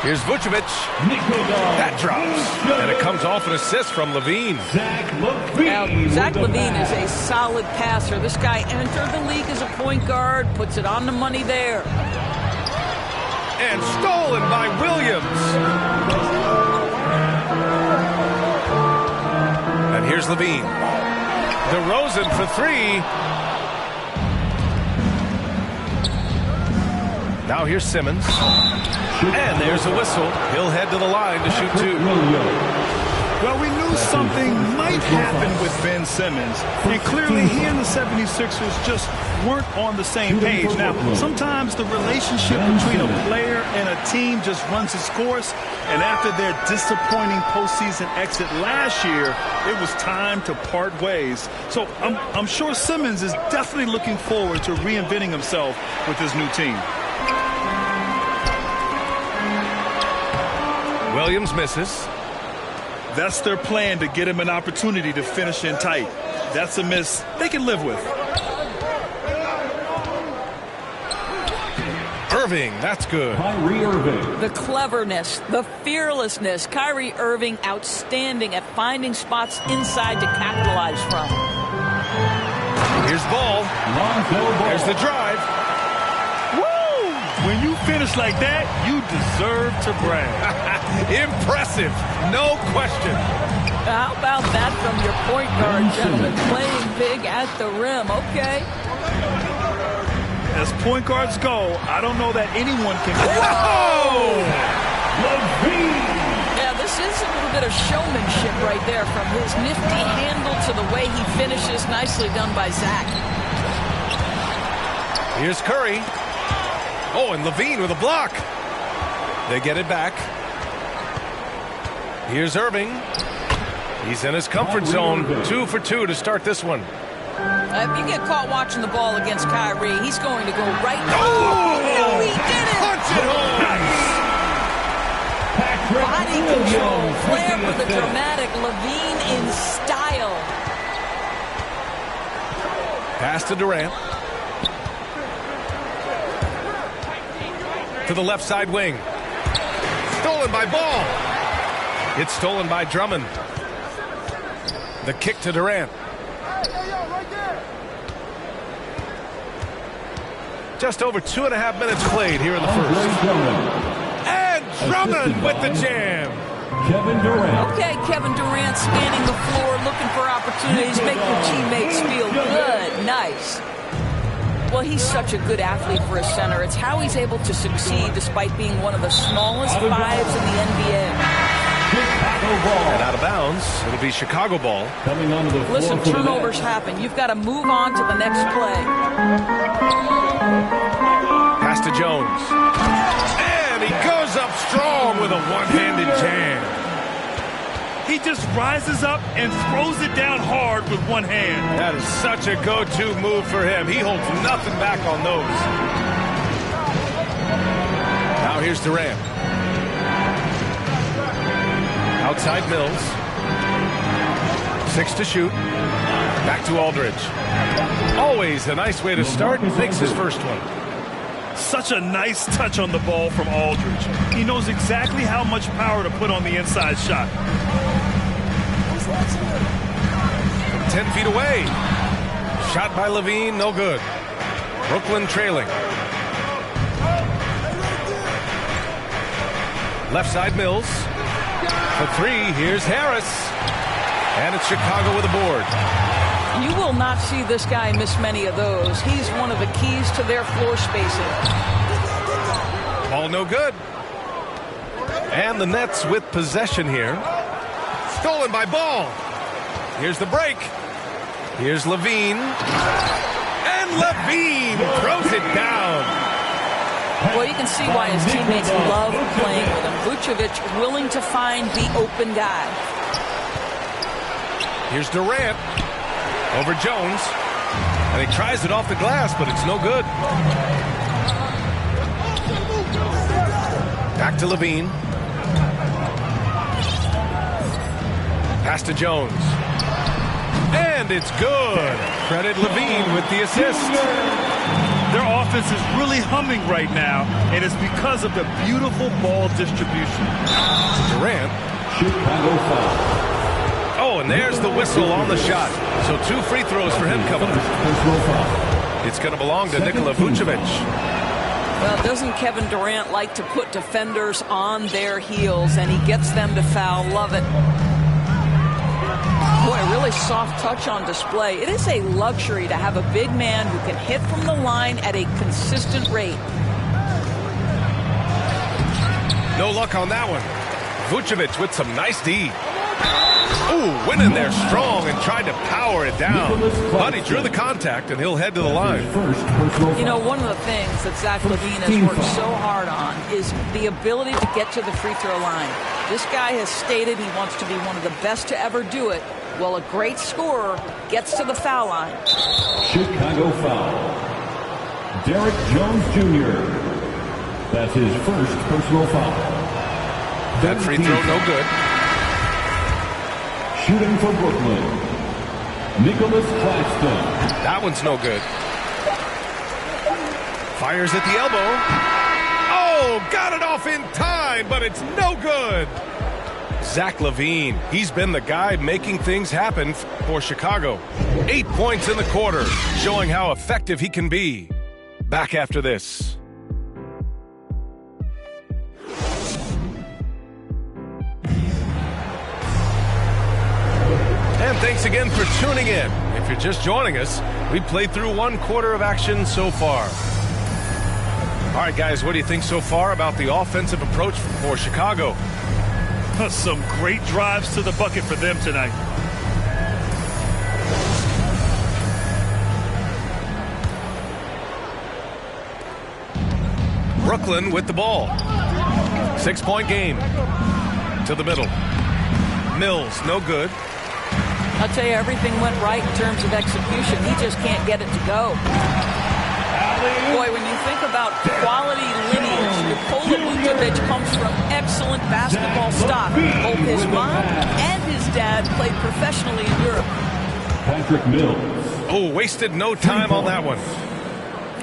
Here's Vucevic. That drops. And it comes off an assist from Levine. Now, Zach Levine is a solid passer. This guy entered the league as a point guard, puts it on the money there. And stolen by Williams. And here's Levine. DeRozan for three. Now here's Simmons. And there's a whistle. He'll head to the line to shoot two. Well, we knew something might happen with Ben Simmons. And clearly he and the 76ers just weren't on the same page. Now, sometimes the relationship between a player and a team just runs its course. And after their disappointing postseason exit last year, it was time to part ways. So I'm sure Simmons is definitely looking forward to reinventing himself with his new team. Williams misses. That's their plan, to get him an opportunity to finish in tight. That's a miss they can live with. Irving, that's good. Kyrie Irving. The cleverness, the fearlessness. Kyrie Irving outstanding at finding spots inside to capitalize from. Here's Ball. There's the drive. When you finish like that, you deserve to brag. Impressive, no question. How about that from your point guard, gentlemen? Playing big at the rim. Okay. As point guards go, I don't know that anyone can. Whoa! Yeah, this is a little bit of showmanship right there, from his nifty handle to the way he finishes. Nicely done by Zach. Here's Curry. Oh, and Levine with a block. They get it back. Here's Irving. He's in his comfort zone. 2 for 2 to start this one. If you get caught watching the ball against Kyrie, he's going to go right. Oh, no, he did it. Punch it home. Body control, flair for the dramatic. Levine in style. Pass to Durant. To the left side wing. Stolen by Ball. It's stolen by Drummond. The kick to Durant. Just over 2.5 minutes played here in the first. And Drummond with the jam. Kevin Durant. Okay, Kevin Durant scanning the floor, looking for opportunities, make your teammates feel good. Nice. Well, he's such a good athlete for a center. It's how he's able to succeed despite being one of the smallest fives in the NBA. And out of bounds, it'll be Chicago ball. Coming onto the floor. Listen, turnovers happen. You've got to move on to the next play. Pass to Jones. And he goes up strong with a one-handed jam. He just rises up and throws it down hard with one hand. That is such a go-to move for him. He holds nothing back on those. Now here's Durant. Outside Mills. 6 to shoot. Back to Aldridge. Always a nice way to start. Makes his first one. Such a nice touch on the ball from Aldridge. He knows exactly how much power to put on the inside shot. 10 feet away. Shot by Levine, no good. Brooklyn trailing. Left side Mills. For 3, here's Harris. And it's Chicago with a board. You will not see this guy miss many of those. He's one of the keys to their floor spacing. Ball no good. And the Nets with possession here. Stolen by Ball. Here's the break. Here's Levine. And Levine throws it down. Well, you can see why his teammates love playing with him. Vucevic willing to find the open guy. Here's Durant. Over Jones. And he tries it off the glass, but it's no good. Back to Levine. Pass to Jones. And it's good. Credit Levine with the assist. Their offense is really humming right now, and it's because of the beautiful ball distribution. Durant. Chicago foul. Oh, and there's the whistle on the shot. So 2 free throws for him coming up. It's going to belong to Nikola Vucevic. Well, doesn't Kevin Durant like to put defenders on their heels, and he gets them to foul? Love it. Boy, a really soft touch on display. It is a luxury to have a big man who can hit from the line at a consistent rate. No luck on that one. Vucevic with some nice D. Ooh, went in there strong and tried to power it down. But he drew the contact, and he'll head to the line. You know, one of the things that Zach LaVine has worked so hard on is the ability to get to the free throw line. This guy has stated he wants to be one of the best to ever do it. Well, a great scorer gets to the foul line. Chicago foul. Derek Jones Jr. That's his first personal foul. That free throw no good. Shooting for Brooklyn, Nicholas Claxton. That one's no good. Fires at the elbow. Oh, got it off in time, but it's no good. Zach LaVine, he's been the guy making things happen for Chicago. 8 points in the quarter, showing how effective he can be. Back after this. And thanks again for tuning in. If you're just joining us, we played through 1 quarter of action so far. All right, guys, what do you think so far about the offensive approach for Chicago? Some great drives to the bucket for them tonight. Brooklyn with the ball. 6-point game. To the middle. Mills, no good. I'll tell you, everything went right in terms of execution. He just can't get it to go. Boy, when you think about quality lineage, Nikola Vucevic comes from excellent basketball stock. Both his mom and his dad played professionally in Europe. Patrick Mills. Oh, wasted no time on that one.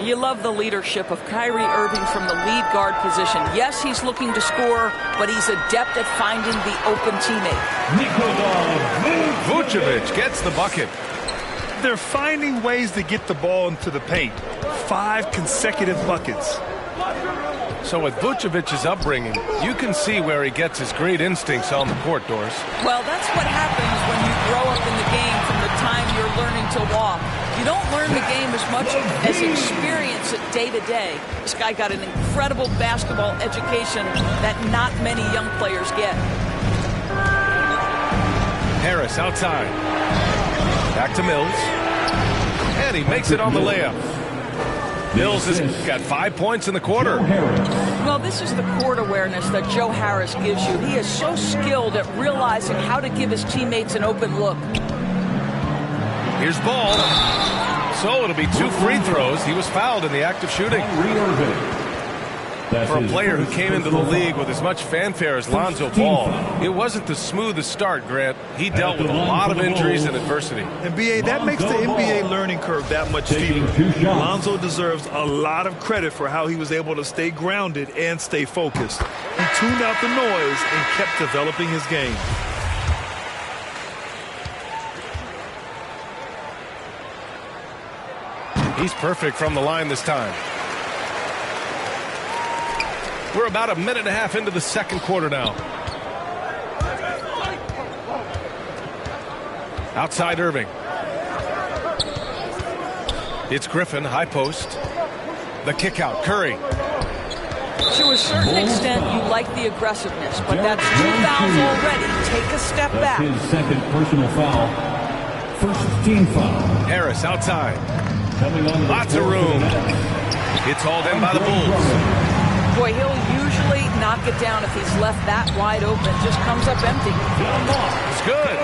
You love the leadership of Kyrie Irving from the lead guard position. Yes, he's looking to score, but he's adept at finding the open teammate. Vucevic gets the bucket. They're finding ways to get the ball into the paint. 5 consecutive buckets. So with Vucevic's upbringing, you can see where he gets his great instincts on the court, Doris. Well, that's what happens when you grow up in the game from the time you're learning to walk. You don't learn the game as much as experience it day to day. This guy got an incredible basketball education that not many young players get. Harris outside. Back to Mills. And he makes it on the layup. Mills has got 5 points in the quarter. Well, this is the court awareness that Joe Harris gives you. He is so skilled at realizing how to give his teammates an open look. Here's Ball. So it'll be 2 free throws. He was fouled in the act of shooting. For a player who came into the league with as much fanfare as Lonzo Ball, it wasn't the smoothest start, Grant. He dealt with a lot of injuries and adversity. And B.A., that makes the NBA learning curve that much steeper. Lonzo deserves a lot of credit for how he was able to stay grounded and stay focused. He tuned out the noise and kept developing his game. He's perfect from the line this time. We're about a minute and a half into the second quarter now. Outside Irving. It's Griffin, high post. The kick out, Curry. To a certain extent, you like the aggressiveness, but that's 2 fouls already. Take a step back. That's his second personal foul. First team foul. Harris outside. Coming on Lots of room. It's hauled in by the Bulls. Boy, he'll usually knock it down if he's left that wide open. Just comes up empty. It's good.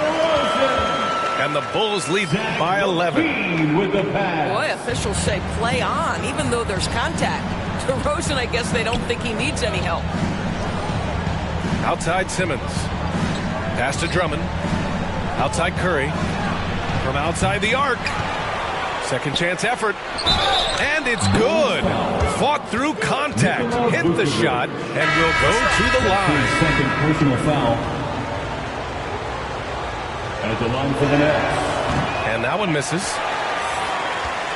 And the Bulls lead by 11. With the pass. Boy, officials say play on, even though there's contact. DeRozan, I guess they don't think he needs any help. Outside Simmons. Pass to Drummond. Outside Curry. From outside the arc. Second chance effort. And it's good. Fought through contact. Hit the shot and will go to the line. Second personal foul. At the line for the Nets. And that one misses.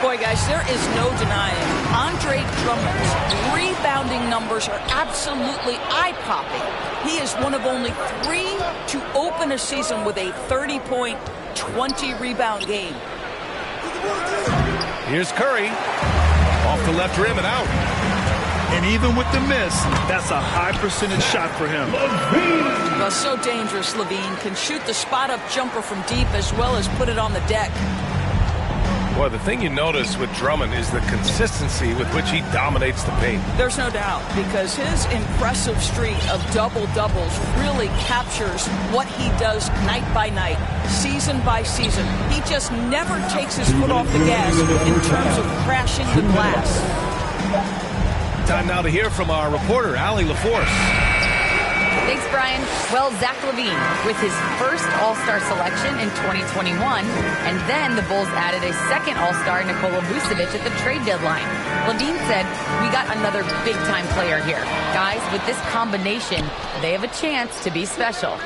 Boy, guys, there is no denying Andre Drummond's rebounding numbers are absolutely eye-popping. He is one of only 3 to open a season with a 30-point, 20-rebound game. Here's Curry. Off the left rim and out. And even with the miss, that's a high percentage shot for him. Well, so dangerous, Levine. Can shoot the spot-up jumper from deep as well as put it on the deck. Boy, the thing you notice with Drummond is the consistency with which he dominates the paint. There's no doubt, because his impressive streak of double-doubles really captures what he does night by night, season by season. He just never takes his foot off the gas in terms of crashing the glass. Time now to hear from our reporter, Allie LaForce. Thanks, Brian. Well, Zach LaVine with his first All-Star selection in 2021, and then the Bulls added a second All-Star, Nikola Vucevic, at the trade deadline. LaVine said, "We got another big-time player here. Guys, with this combination, they have a chance to be special." All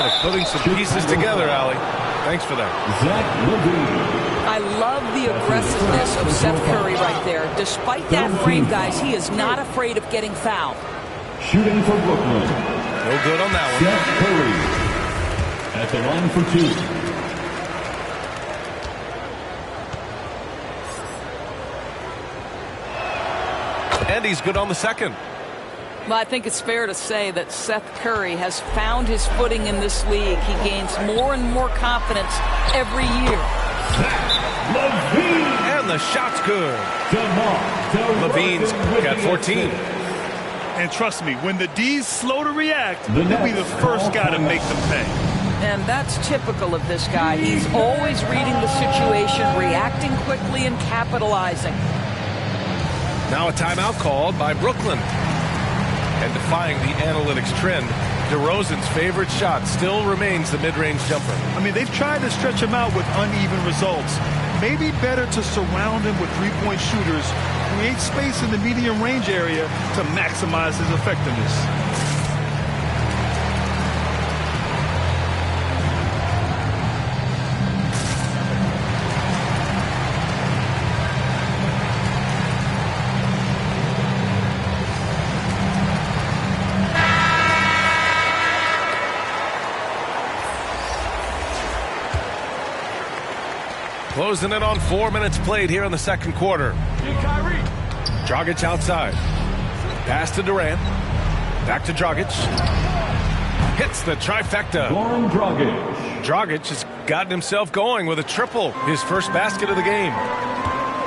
right, putting some pieces together, Allie. Thanks for that. Zach LaVine. I love the aggressiveness of Seth Curry right there. Despite that frame, guys, he is not afraid of getting fouled. Shooting for Brooklyn. No good on that one. Seth Curry. At the line for 2. And he's good on the second. Well, I think it's fair to say that Seth Curry has found his footing in this league. He gains more and more confidence every year. LaVine. And the shot's good. LaVine's got 14. And trust me, when the D's slow to react, he'll be the first guy to make them pay. And that's typical of this guy. He's always reading the situation, reacting quickly, and capitalizing. Now a timeout called by Brooklyn. And defying the analytics trend, DeRozan's favorite shot still remains the mid-range jumper. I mean, they've tried to stretch him out with uneven results. Maybe better to surround him with three-point shooters, create space in the medium range area to maximize his effectiveness. Closing in on 4 minutes played here in the second quarter. Dragic outside. Pass to Durant. Back to Dragic. Hits the trifecta. Dragic has gotten himself going with a triple. His first basket of the game.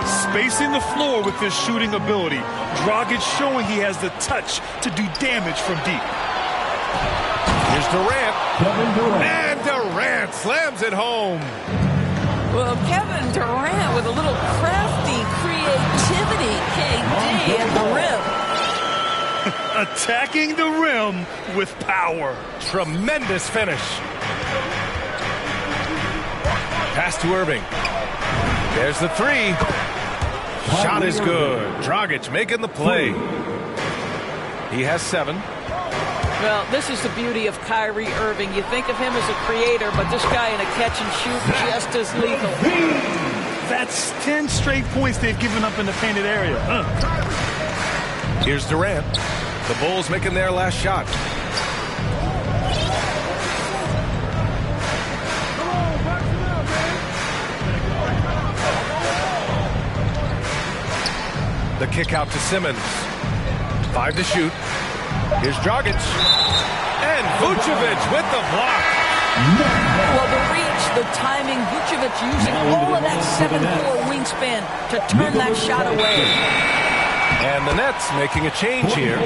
Spacing the floor with his shooting ability. Dragic showing he has the touch to do damage from deep. Here's Durant. And Durant slams it home. Well, Kevin Durant with a little crafty creativity, KD at the rim. Attacking the rim with power. Tremendous finish. Pass to Irving. There's the three. Shot is good. Dragic making the play. He has 7. Well, this is the beauty of Kyrie Irving. You think of him as a creator, but this guy in a catch and shoot just as lethal. That's 10 straight points they've given up in the painted area. Here's Durant. The Bulls making their last shot. The kick out to Simmons. 5 to shoot. Here's Dragic. And Vucevic with the block. Well, the reach, the timing, Vucevic using all of that 7'4" wingspan to turn that shot away. And the Nets making a change here.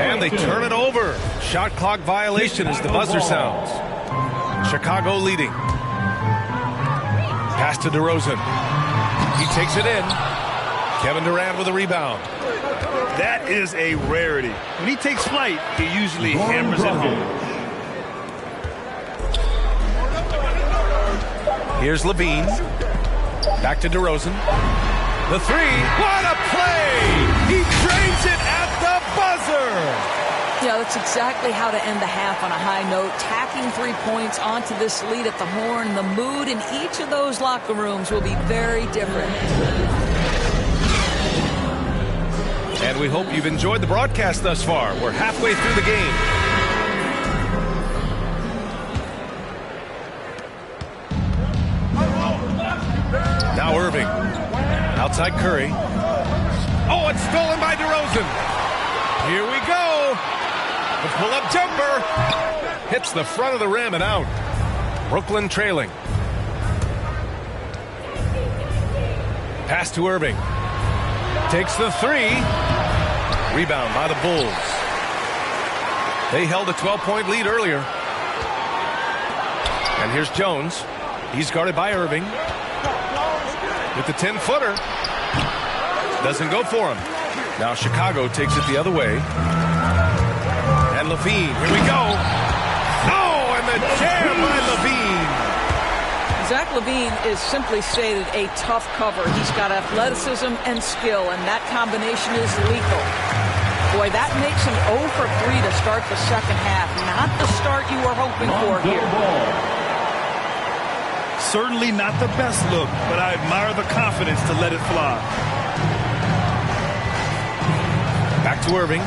And they turn it over. Shot clock violation as the buzzer sounds. Chicago leading. Pass to DeRozan. He takes it in. Kevin Durant with a rebound. That is a rarity. When he takes flight, he usually hammers it home. Here's LaVine. Back to DeRozan. The three. What a play! He drains it at the buzzer! Yeah, that's exactly how to end the half on a high note. Tacking 3 points onto this lead at the horn. The mood in each of those locker rooms will be very different. And we hope you've enjoyed the broadcast thus far. We're halfway through the game. Now Irving. Outside Curry. Oh, it's stolen by DeRozan. Here we go. The pull-up jumper. Hits the front of the rim and out. Brooklyn trailing. Pass to Irving. Takes the three. Rebound by the Bulls. They held a 12-point lead earlier. And here's Jones. He's guarded by Irving. With the 10-footer. Doesn't go for him. Now Chicago takes it the other way. And Levine, here we go. Oh, and the jam by Levine. Zach LaVine is simply stated a tough cover. He's got athleticism and skill, and that combination is lethal. Boy, that makes him 0 for 3 to start the second half. Not the start you were hoping for here. Certainly not the best look, but I admire the confidence to let it fly. Back to Irving.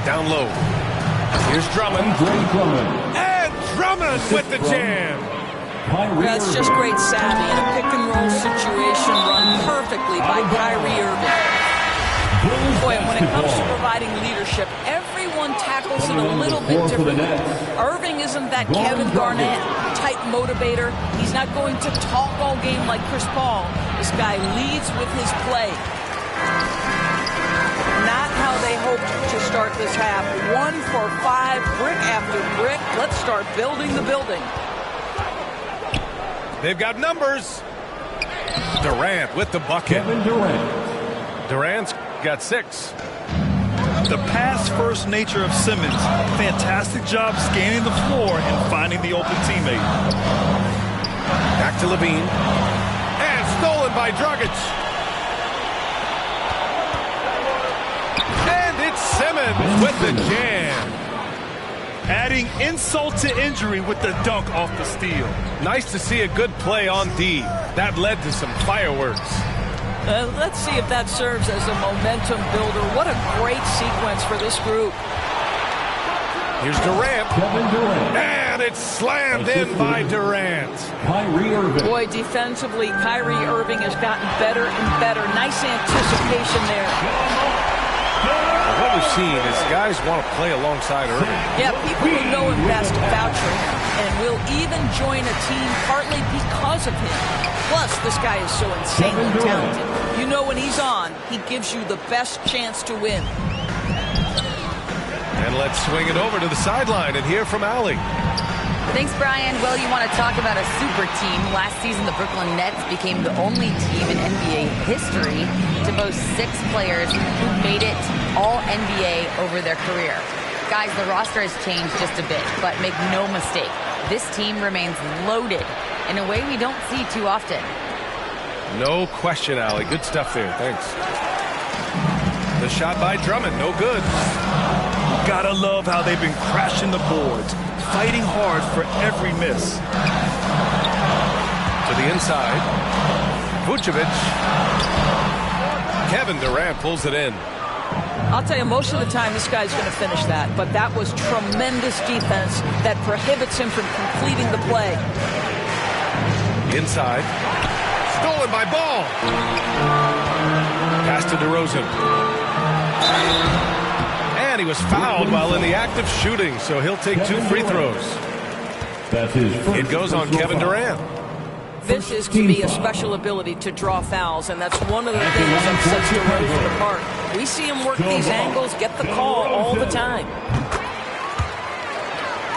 Down low. Here's Drummond. And Drummond with the jam. That's just great savvy in a pick-and-roll situation run perfectly by Kyrie Irving. Boy, when it comes to providing leadership, everyone tackles it a little bit differently. Irving isn't that Kevin Garnett type motivator. He's not going to talk all game like Chris Paul. This guy leads with his play. Not how they hoped to start this half. 1 for 5, brick after brick. Let's start building the building. They've got numbers. Durant with the bucket. Durant's got 6. The pass-first nature of Simmons. Fantastic job scanning the floor and finding the open teammate. Back to Levine. And stolen by Dragic. Simmons with the jam. Adding insult to injury with the dunk off the steal. Nice to see a good play on D. That led to some fireworks. Let's see if that serves as a momentum builder. What a great sequence for this group. Here's Durant. And it's slammed in by Durant. Kyrie Irving. Boy, defensively, Kyrie Irving has gotten better and better. Nice anticipation there. What we've seen is guys want to play alongside Irving. Yeah, people who know him best vouch for him and will even join a team partly because of him. Plus, this guy is so insanely talented. You know when he's on, he gives you the best chance to win. And let's swing it over to the sideline and hear from Allie. Thanks, Brian. Well, you want to talk about a super team. Last season, the Brooklyn Nets became the only team in NBA history to boast 6 players who made it all NBA over their career. Guys, the roster has changed just a bit, but make no mistake, this team remains loaded in a way we don't see too often. No question, Allie. Good stuff there. Thanks. The shot by Drummond, no good. Gotta love how they've been crashing the boards, fighting hard for every miss. To the inside. Vucevic. Kevin Durant pulls it in. I'll tell you, most of the time this guy's going to finish that, but that was tremendous defense that prohibits him from completing the play. Inside. Stolen by Ball. Pass to DeRozan. And he was fouled while in the act of shooting, so he'll take 2 free throws. That's his first. It goes on Kevin Durant. This is to be a special ability to draw fouls, and that's one of the things that sets DeRozan apart. We see him work these angles, get the call all the time.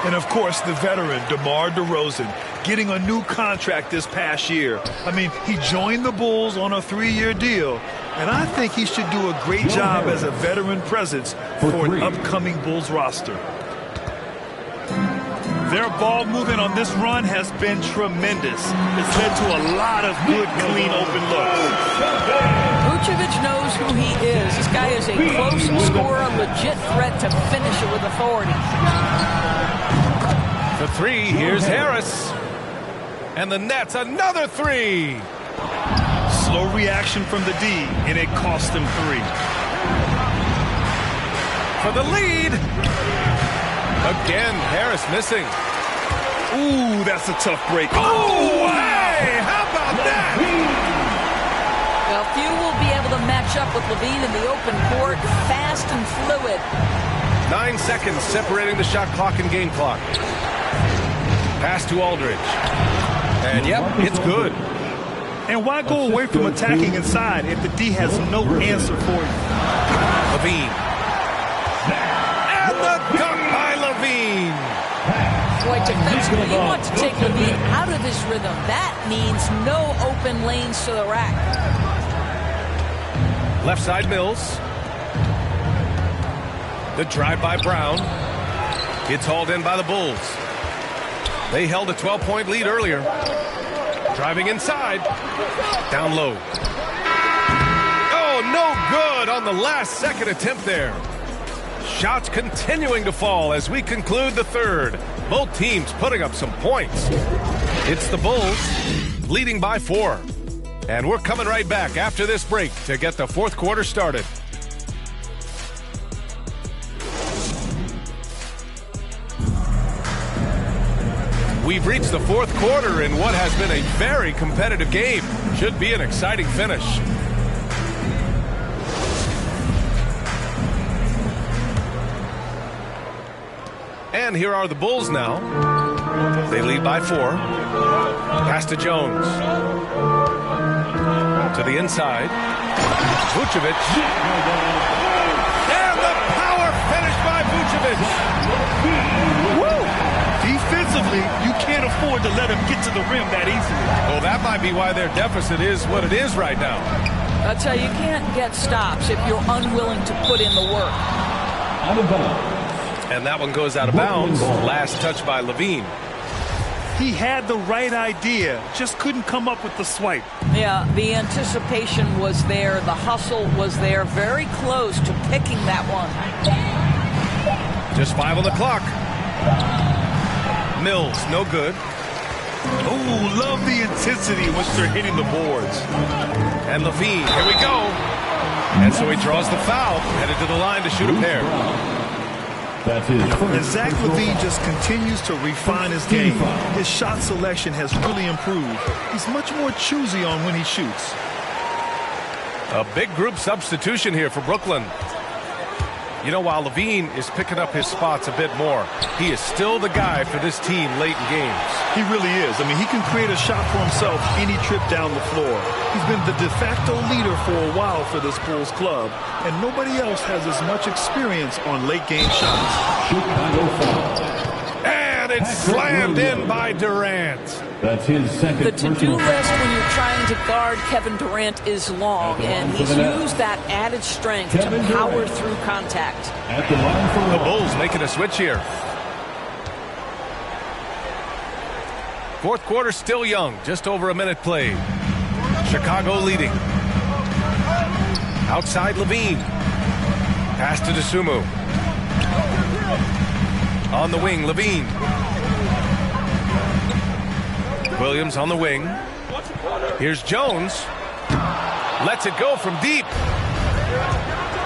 And, of course, the veteran, DeMar DeRozan, getting a new contract this past year. I mean, he joined the Bulls on a 3-year deal, and I think he should do a great job as a veteran presence for an upcoming Bulls roster. Their ball movement on this run has been tremendous. It's led to a lot of good, clean, open looks. Vucevic knows who he is. This guy is a close scorer, legit threat to finish it with authority. For three, here's Harris. And the Nets, another three. Slow reaction from the D, and it cost them three. For the lead. Again, Harris missing. Ooh, that's a tough break. Oh, hey, how about that? Well, few will be able to match up with Levine in the open court. Fast and fluid. 9 seconds separating the shot clock and game clock. Pass to Aldridge. And yep, it's good. And why go away from attacking inside if the D has no answer for you? Levine. And the dunk by Levine. Boy, defensively, you want to take Levine out of his rhythm. That means no open lanes to the rack. Left side Mills. The drive by Brown. It's hauled in by the Bulls. They held a 12-point lead earlier. Driving inside. Down low. Oh, no good on the last second attempt there. Shots continuing to fall as we conclude the third. Both teams putting up some points. It's the Bulls leading by 4. And we're coming right back after this break to get the fourth quarter started. We've reached the fourth quarter in what has been a very competitive game. Should be an exciting finish. And here are the Bulls now. They lead by 4. Pass to Jones. To the inside. Vucevic. And the power finish by Vucevic. Woo! Defensively, you can't afford to let him get to the rim that easily. Well, that might be why their deficit is what it is right now. I'll tell you, you can't get stops if you're unwilling to put in the work. Out of bounds. And that one goes out of bounds. Last touch by Levine. He had the right idea, just couldn't come up with the swipe. Yeah, the anticipation was there. The hustle was there. Very close to picking that one. Just 5 on the clock. Mills, no good. Oh, love the intensity once they're hitting the boards. And Levine, here we go. And so he draws the foul, headed to the line to shoot a pair. That's his first. And Zach LaVine just continues to refine his game. His shot selection has really improved. He's much more choosy on when he shoots. A big group substitution here for Brooklyn. You know, while Levine is picking up his spots a bit more, he is still the guy for this team late in games. He really is. I mean, he can create a shot for himself any trip down the floor. He's been the de facto leader for a while for this Bulls club, and nobody else has as much experience on late game shots. And it's slammed in by Durant. That's his second. The to-do list when you're trying to guard Kevin Durant is long, and he's used that added strength to power through contact. At the line for The Bulls making a switch here. Fourth quarter still young, just over a minute played. Chicago leading. Outside Levine. Pass to DeSumo. On the wing, Levine. Williams on the wing. Here's Jones. Lets it go from deep.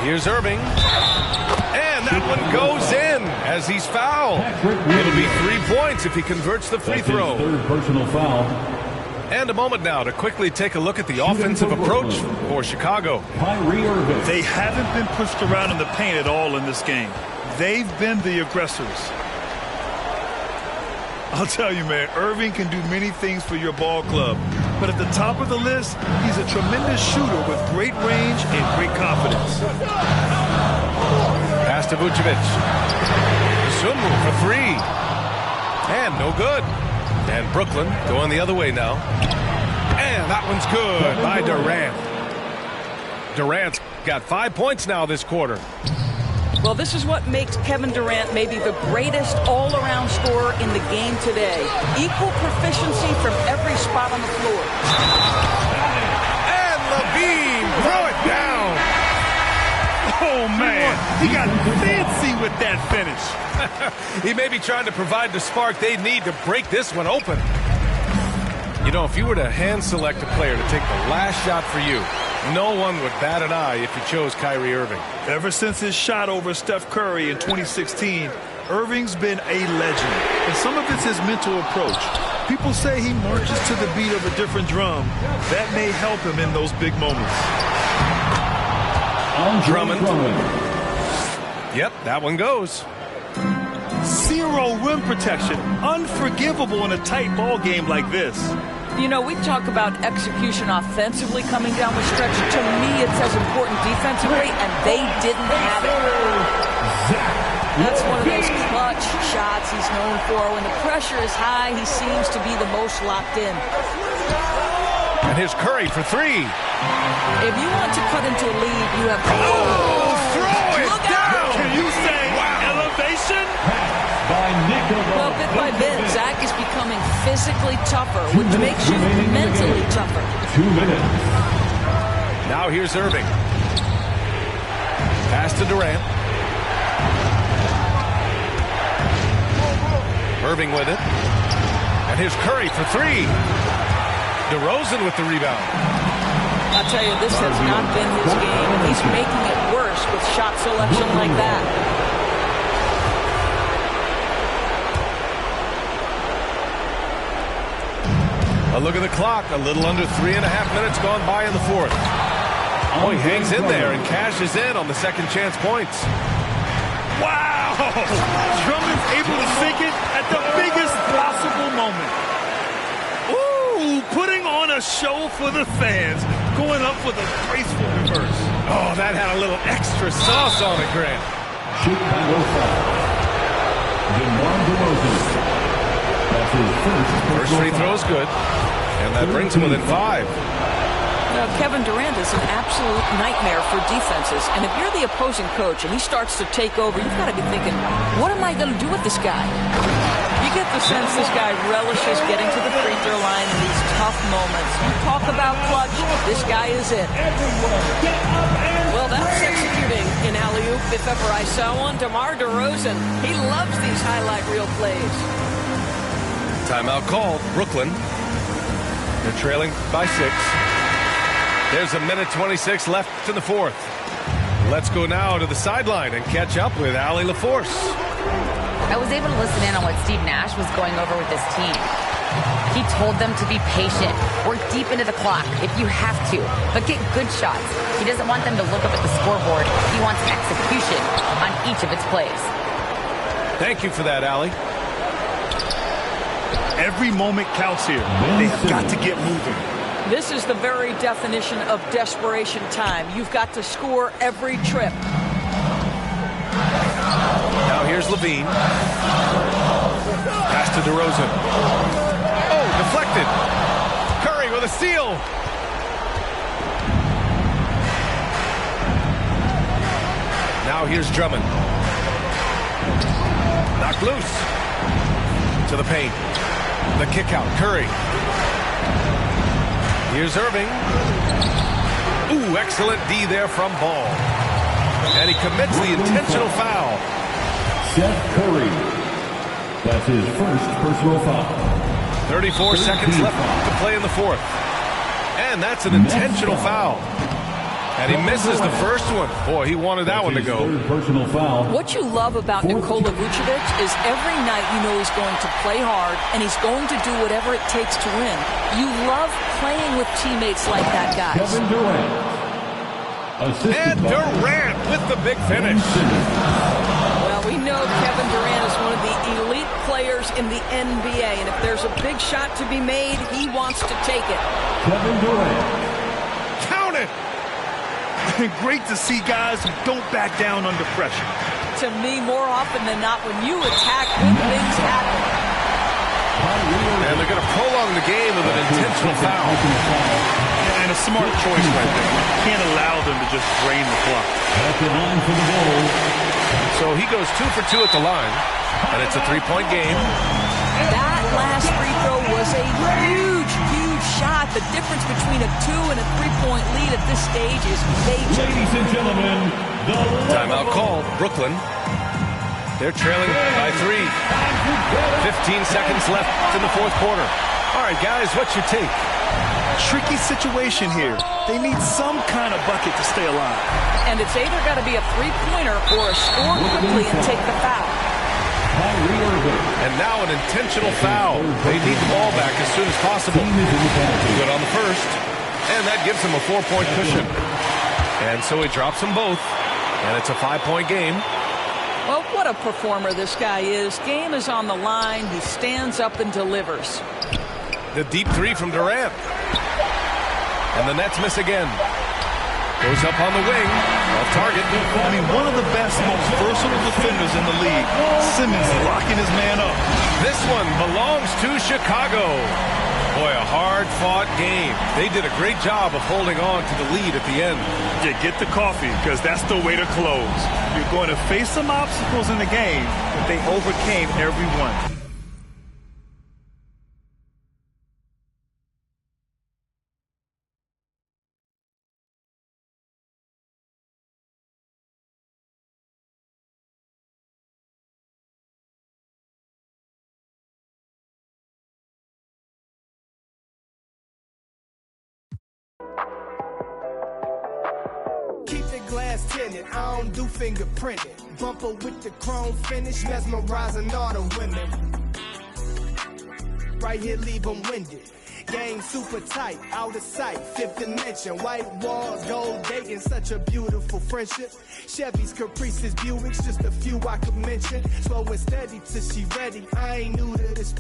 Here's Irving. And that one goes in as he's fouled. It'll be 3 points if he converts the free throw. Third personal foul. And a moment now to quickly take a look at the offensive approach for Chicago. Kyrie Irving. They haven't been pushed around in the paint at all in this game. They've been the aggressors. I'll tell you, man, Irving can do many things for your ball club. But at the top of the list, he's a tremendous shooter with great range and great confidence. Pass to Vucevic. Sumu for 3. And no good. And Brooklyn going the other way now. And that one's good by Durant. Durant's got 5 points now this quarter. Well, this is what makes Kevin Durant maybe the greatest all-around scorer in the game today. Equal proficiency from every spot on the floor. And Levine, throw it down. Oh, man. He got fancy with that finish. He may be trying to provide the spark they need to break this one open. You know, if you were to hand select a player to take the last shot for you, no one would bat an eye if you chose Kyrie Irving. Ever since his shot over Steph Curry in 2016, Irving's been a legend. And some of it's his mental approach. People say he marches to the beat of a different drum. That may help him in those big moments. Drummond. Yep, that one goes. Zero rim protection. Unforgivable in a tight ball game like this. You know, we talk about execution offensively coming down the stretch. To me, it's as important defensively, and they didn't have it. That's one of those clutch shots he's known for. When the pressure is high, he seems to be the most locked in. And here's Curry for three. If you want to cut into a lead, you have to... Oh, throw it down! Can you say elevation? Well, bit by bit, Zach is becoming physically tougher, which makes you mentally tougher. 2 minutes. Now here's Irving. Pass to Durant. Irving with it. And here's Curry for three. DeRozan with the rebound. I'll tell you, this has not been his game, and he's making it worse with shot selection like that. A look at the clock. A little under 3.5 minutes gone by in the fourth. Oh, he hangs in there and cashes in on the second chance points. Wow! Drummond's able to sink it at the biggest possible moment. Ooh, putting on a show for the fans. Going up with a graceful reverse. Oh, that had a little extra sauce on it, Grant. Chicago foul. DeMar DeRozan. That's his First free throw is good, and that brings him within 5. Now, Kevin Durant is an absolute nightmare for defenses, and if you're the opposing coach and he starts to take over, you've got to be thinking, what am I going to do with this guy? You get the sense this guy relishes getting to the free throw line in these tough moments. You talk about clutch, this guy is it. Well, that's executing in alley-oop if ever I saw one. DeMar DeRozan, he loves these highlight reel plays. Timeout called. Brooklyn. They're trailing by 6. There's a minute 26 left in the fourth. Let's go now to the sideline and catch up with Allie LaForce. I was able to listen in on what Steve Nash was going over with his team. He told them to be patient, work deep into the clock if you have to, but get good shots. He doesn't want them to look up at the scoreboard. He wants execution on each of its plays. Thank you for that, Allie. Every moment counts here. They have got to get moving. This is the very definition of desperation time. You've got to score every trip. Now here's Levine. Pass to DeRozan. Oh, deflected. Curry with a steal. Now here's Drummond. Knocked loose. To the paint. The kick out. Curry. Here's Irving. Ooh, excellent D there from Ball. And he commits the intentional foul. Seth Curry. That's his first personal foul. 34 seconds left to play in the fourth. And that's an intentional foul. And he misses the first one. Boy, he wanted that one to go. Third personal foul. What you love about Nikola Vucevic is every night you know he's going to play hard and he's going to do whatever it takes to win. You love playing with teammates like that, guys. Kevin Durant. And Durant with the big finish. Well, we know Kevin Durant is one of the elite players in the NBA, and if there's a big shot to be made, he wants to take it. Kevin Durant. Count it. Great to see guys who don't back down under pressure. To me, more often than not, when you attack, good things happen. And they're going to prolong the game with an intentional foul. And a smart choice right there. You can't allow them to just drain the clock. At the line for the goal. So he goes 2 for 2 at the line, and it's a 3-point game. That last free throw was a huge, huge shot. The difference between a 2 and a 3-point lead at this stage is major. Ladies and gentlemen, the Timeout called. Brooklyn. They're trailing by 3. 15 seconds left in the fourth quarter. All right, guys, what's your take? Tricky situation here. They need some kind of bucket to stay alive. And it's either got to be a three-pointer or a score quickly and take the foul. And now an intentional foul. They need the ball back as soon as possible. Good on the first. And that gives him a 4-point cushion. And so he drops them both. And it's a 5-point game. Well, what a performer this guy is. Game is on the line. He stands up and delivers. The deep 3 from Durant. And the Nets miss again. Goes up on the wing. Off target. I mean, one of the best, most versatile defenders in the league. Simmons locking his man up. This one belongs to Chicago. Boy, a hard-fought game. They did a great job of holding on to the lead at the end. Yeah, get the coffee, because that's the way to close. You're going to face some obstacles in the game, but they overcame every one. Keep the glass tinted, I don't do fingerprinting. Bumper with the chrome finish, mesmerizing all the women. Right here, leave them winded. Game super tight, out of sight, fifth dimension. White walls, gold dating, such a beautiful friendship. Chevys, Caprices, Buicks, just a few I could mention. Slow and steady till she ready, I ain't new to this.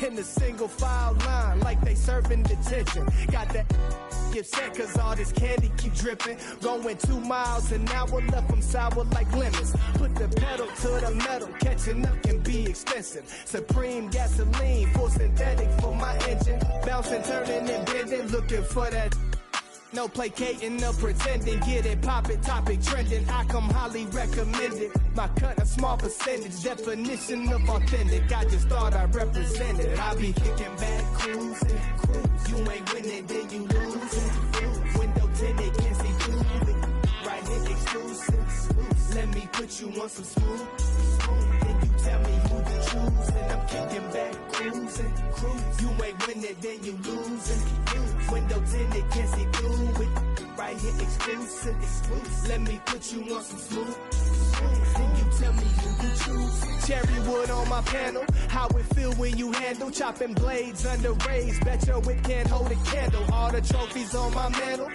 In the single file line, like they serving detention. Got that get set, cause all this candy keep dripping. Going 2 miles an hour, left them sour like lemons. Put the pedal to the metal, catching up can be expensive. Supreme gasoline, full synthetic for my engine. Bouncing, turning and bending, looking for that. No placating, no pretending, get it poppin', topic trending. I come highly recommended. My cut a small percentage, definition of authentic. I just thought I represented. I be kicking back, cruising. You ain't winning, then you losing. Window tinted, can't see through it. Right here, exclusive. Let me put you on some smooth. Then you tell me who to choose, and I'm kicking back, cruising. You ain't winning, then you losing. Window tinted, can't see through it. Right here, exclusive. Let me put you on some smooth. Then you tell me who to choose. Cherry wood on my panel. How it feel when you handle chopping blades under rays. Bet your whip can't hold a candle. All the trophies on my mantle.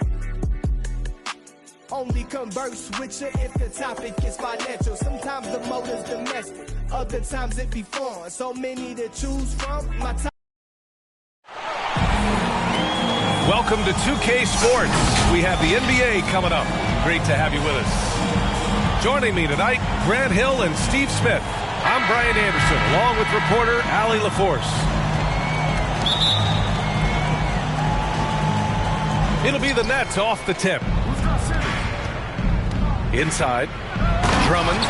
Only converse with you if the topic is financial. Sometimes the motive's domestic, other times it be foreign. So many to choose from. My time. Welcome to 2K Sports. We have the NBA coming up. Great to have you with us. Joining me tonight, Grant Hill and Steve Smith. I'm Brian Anderson, along with reporter Allie LaForce. It'll be the Nets off the tip. Inside, Drummond.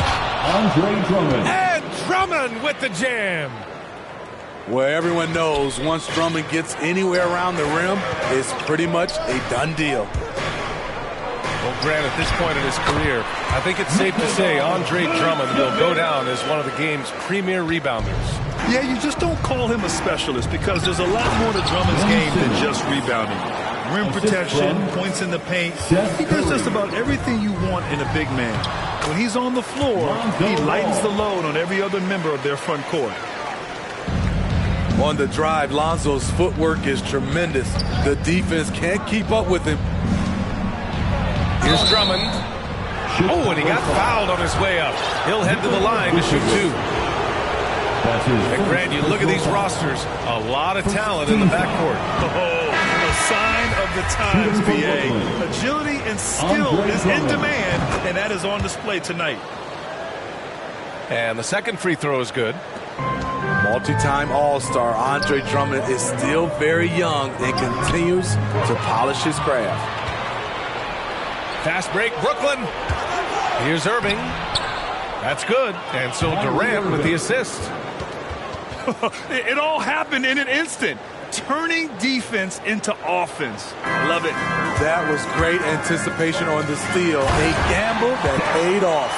Andre Drummond. And Drummond with the jam. Well, everyone knows once Drummond gets anywhere around the rim, it's pretty much a done deal. Well, Grant, at this point in his career, I think it's safe to say Andre Drummond will go down as one of the game's premier rebounders. Yeah, you just don't call him a specialist because there's a lot more to Drummond's game than just rebounding. Rim protection, points in the paint. He does just about everything you want in a big man. When he's on the floor, he lightens the load on every other member of their front court. On the drive, Lonzo's footwork is tremendous. The defense can't keep up with him. Here's Drummond. Oh, and he got fouled on his way up. He'll head to the line to shoot 2. And Grant, you look at these rosters, a lot of talent in the backcourt. Oh, a sign of the times, BA. Agility and skill is in demand, and that is on display tonight. And the second free throw is good. Multi-time All-Star Andre Drummond is still very young and continues to polish his craft. Fast break, Brooklyn. Here's Irving. That's good. And so Durant with the assist. It all happened in an instant. Turning defense into offense. Love it. That was great anticipation on the steal. A gamble that paid off.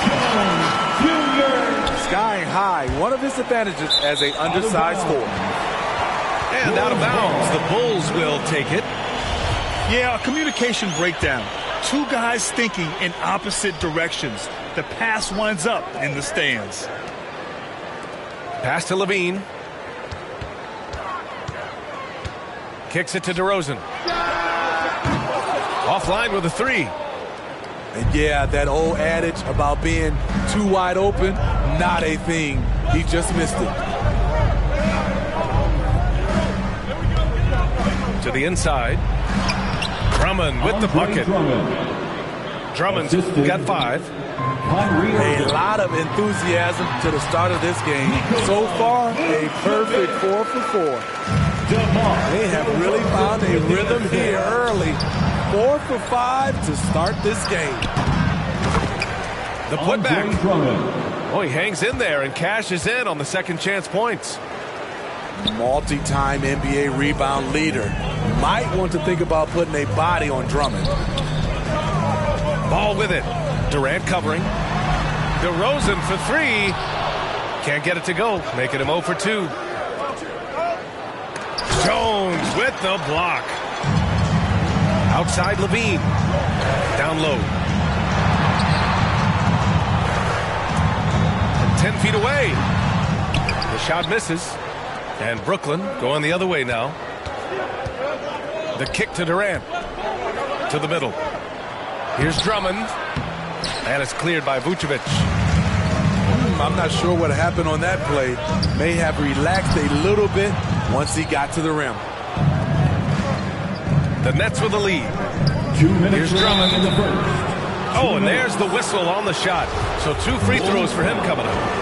Skying high, one of his advantages as an undersized forward. And out of bounds, the Bulls will take it. Yeah, a communication breakdown. Two guys thinking in opposite directions. The pass winds up in the stands. Pass to Levine. Kicks it to DeRozan. Offline with a three. And yeah, that old adage about being too wide open, not a thing. He just missed it. To the inside. Drummond with the bucket. Drummond's got 5. A lot of enthusiasm to the start of this game. So far, a perfect 4 for 4. They have really found a rhythm here early. 4 for 5 to start this game. The putback. Oh, he hangs in there and cashes in on the second chance points. Multi-time NBA rebound leader. Might want to think about putting a body on Drummond. Ball with it. Durant covering. DeRozan for 3. Can't get it to go. Making him 0 for 2. Jones with the block. Outside Levine. Down low. From 10 feet away. The shot misses. And Brooklyn going the other way now. The kick to Durant. To the middle. Here's Drummond. And it's cleared by Vucevic. I'm not sure what happened on that play. May have relaxed a little bit once he got to the rim. The Nets with the lead. 2 minutes. Here's Drummond. In the first. Oh, and there's the whistle on the shot. So 2 free throws for him coming up.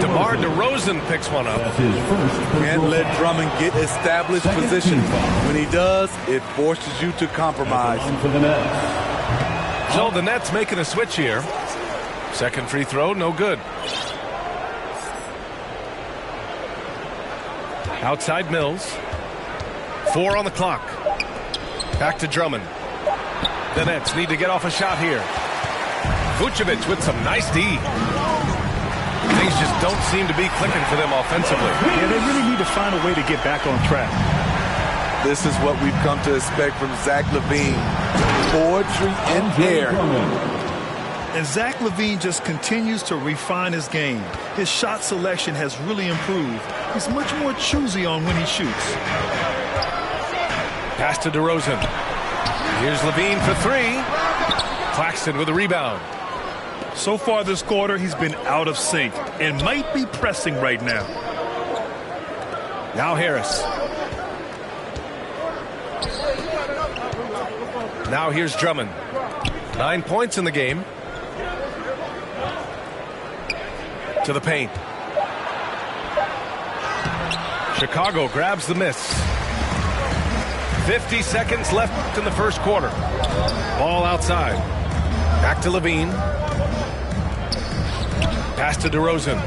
DeMar DeRozan picks one up. That's his first. Can't let Drummond get established position. When he does, it forces you to compromise. For the Nets. So the Nets making a switch here. Second free throw, no good. Outside Mills. 4 on the clock. Back to Drummond. The Nets need to get off a shot here. Vucevic with some nice D. Things just don't seem to be clicking for them offensively. Yeah, they really need to find a way to get back on track. This is what we've come to expect from Zach LaVine. Poetry in air. And Zach LaVine just continues to refine his game. His shot selection has really improved. He's much more choosy on when he shoots. Pass to DeRozan. Here's Levine for 3. Claxton with a rebound. So far this quarter, he's been out of sync and might be pressing right now. Now Harris. Now here's Drummond. 9 points in the game. To the paint. Chicago grabs the miss. 50 seconds left in the first quarter. Ball outside. Back to Levine. Pass to DeRozan.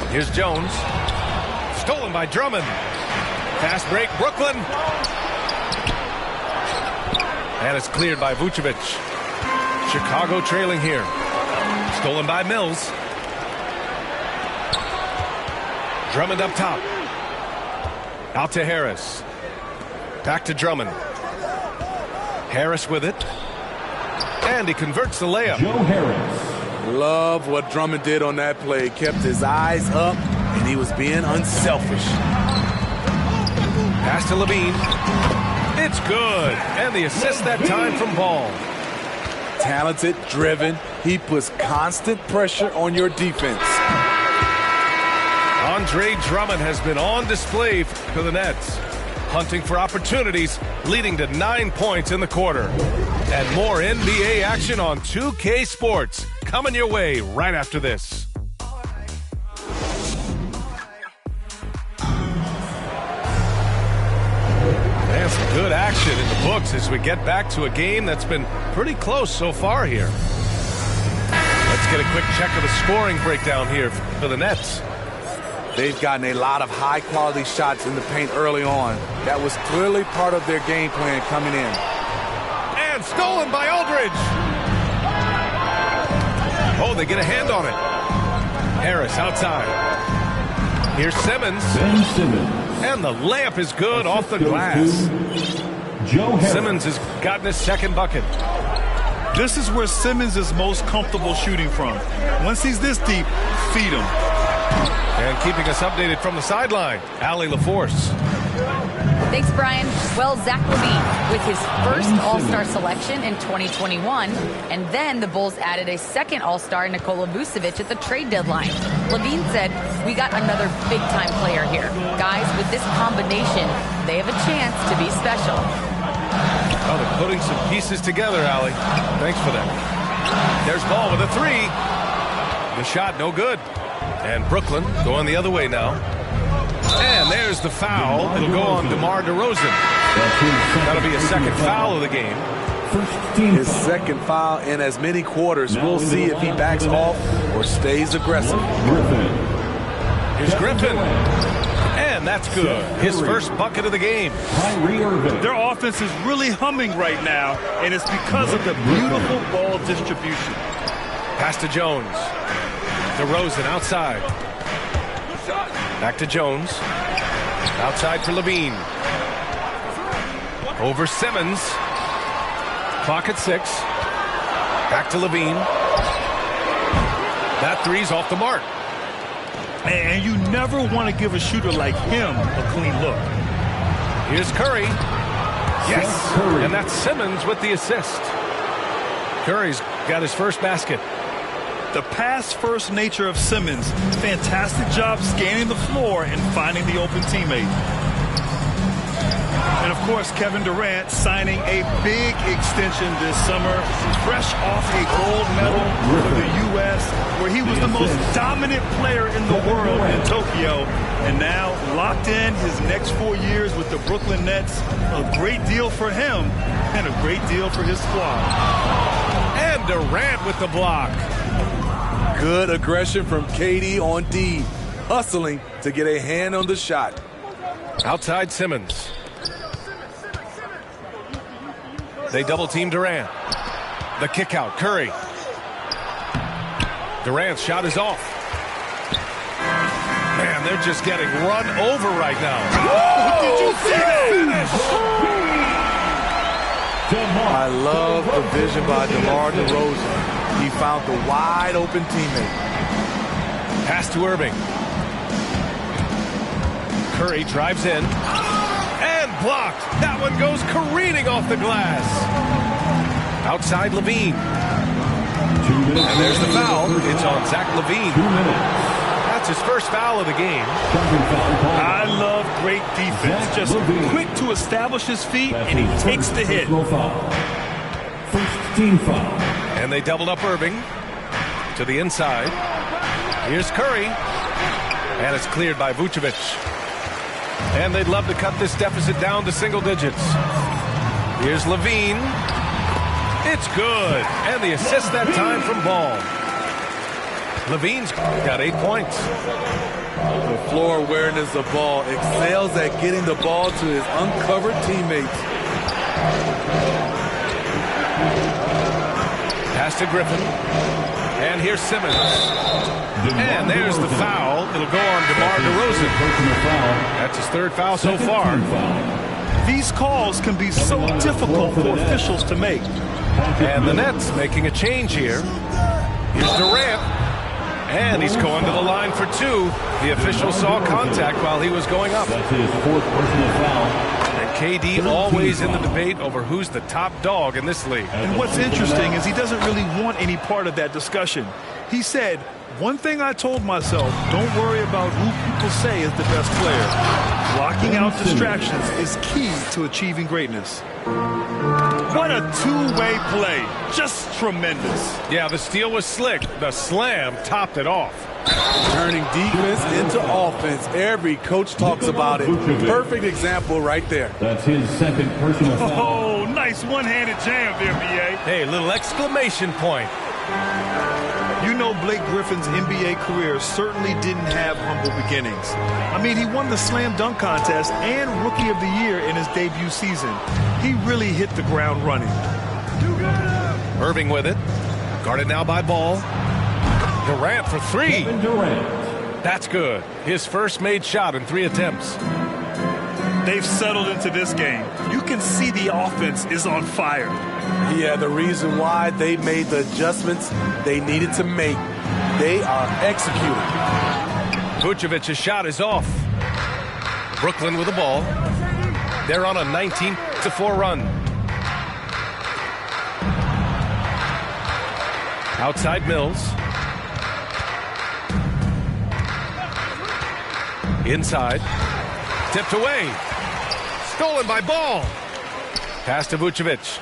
Here's Jones. Stolen by Drummond. Fast break, Brooklyn. And it's cleared by Vucevic. Chicago trailing here. Stolen by Mills. Drummond up top. Out to Harris. Back to Drummond. Harris with it. And he converts the layup. Joe Harris. Love what Drummond did on that play. Kept his eyes up, and he was being unselfish. Pass to Levine. It's good. And the assist that time from Ball. Talented, driven. He puts constant pressure on your defense. Andre Drummond has been on display for the Nets. Hunting for opportunities, leading to 9 points in the quarter. And more NBA action on 2K Sports. Coming your way right after this. And some good action in the books as we get back to a game that's been pretty close so far here. Let's get a quick check of the scoring breakdown here for the Nets. They've gotten a lot of high-quality shots in the paint early on. That was clearly part of their game plan coming in. And stolen by Aldridge. Oh, they get a hand on it. Harris outside. Here's Simmons. Ben Simmons. And the layup is good off the glass. Simmons has gotten his second bucket. This is where Simmons is most comfortable shooting from. Once he's this deep, feed him. And keeping us updated from the sideline, Allie LaForce. Thanks, Brian. Well, Zach LaVine with his first All-Star selection in 2021, and then the Bulls added a second All-Star, Nikola Vucevic, at the trade deadline. LaVine said, "We got another big-time player here. Guys, with this combination, they have a chance to be special." Oh, they're putting some pieces together, Allie. Thanks for that. There's Ball with a three. The shot, no good. And Brooklyn going the other way now. And there's the foul. It'll go on DeMar DeRozan. That'll be a second foul of the game. His second foul in as many quarters. We'll see if he backs off or stays aggressive. Here's Griffin. And that's good. His first bucket of the game. Their offense is really humming right now, and it's because of the beautiful ball distribution. Pass to Jones. DeRozan outside. Back to Jones. Outside for LaVine. Over Simmons. Clock at 6. Back to LaVine. That three's off the mark. And you never want to give a shooter like him a clean look. Here's Curry. Yes. And that's Simmons with the assist. Curry's got his first basket. The pass-first nature of Simmons, fantastic job scanning the floor and finding the open teammate. And, of course, Kevin Durant signing a big extension this summer, fresh off a gold medal for the U.S., where he was the most dominant player in the world in Tokyo, and now locked in his next 4 years with the Brooklyn Nets. A great deal for him and a great deal for his squad. And Durant with the block. Good aggression from KD on D, hustling to get a hand on the shot. Outside Simmons. They double-team Durant. The kick out, Curry. Durant's shot is off. Man, they're just getting run over right now. Oh, did you see that? I love the vision by DeMar DeRozan. He found the wide open teammate. Pass to Irving. Curry drives in. And blocked. That one goes careening off the glass. Outside LaVine. And there's the foul. It's on Zach LaVine. That's his first foul of the game. I love great defense. Just quick to establish his feet, and he takes the hit. First team foul. And they doubled up Irving to the inside. Here's Curry. And it's cleared by Vucevic. And they'd love to cut this deficit down to single digits. Here's LaVine. It's good. And the assist that time from Ball. LaVine's got 8 points. The floor awareness of Ball excels at getting the ball to his uncovered teammates. Pass to Griffin. And here's Simmons. And there's the foul. It'll go on DeMar DeRozan. That's his third foul so far. These calls can be so difficult for officials to make. And the Nets making a change here. Here's Durant. And he's going to the line for 2. The official saw contact while he was going up. That's his fourth personal foul. And KD always in the debate over who's the top dog in this league. And what's interesting is he doesn't really want any part of that discussion. He said, "One thing I told myself, don't worry about who people say is the best player. Blocking out distractions is key to achieving greatness. What a two-way play. Just tremendous. Yeah, the steal was slick. The slam topped it off. Turning defense into offense. Every coach talks about it. Perfect example right there. That's his second personal foul. Oh, nice one-handed jam there, B.A. Hey, little exclamation point. You know Blake Griffin's NBA career certainly didn't have humble beginnings. I mean, he won the slam dunk contest and Rookie of the Year in his debut season. He really hit the ground running. Irving with it. Guarded now by Ball. Durant for three. Kevin Durant. That's good. His first made shot in 3 attempts. They've settled into this game. You can see the offense is on fire. Yeah, the reason why they made the adjustments they needed to make. They are executing. Vucevic's shot is off. Brooklyn with the ball. They're on a 19-4 run. Outside Mills. Inside. Tipped away. Stolen by Ball. Pass to Vucevic.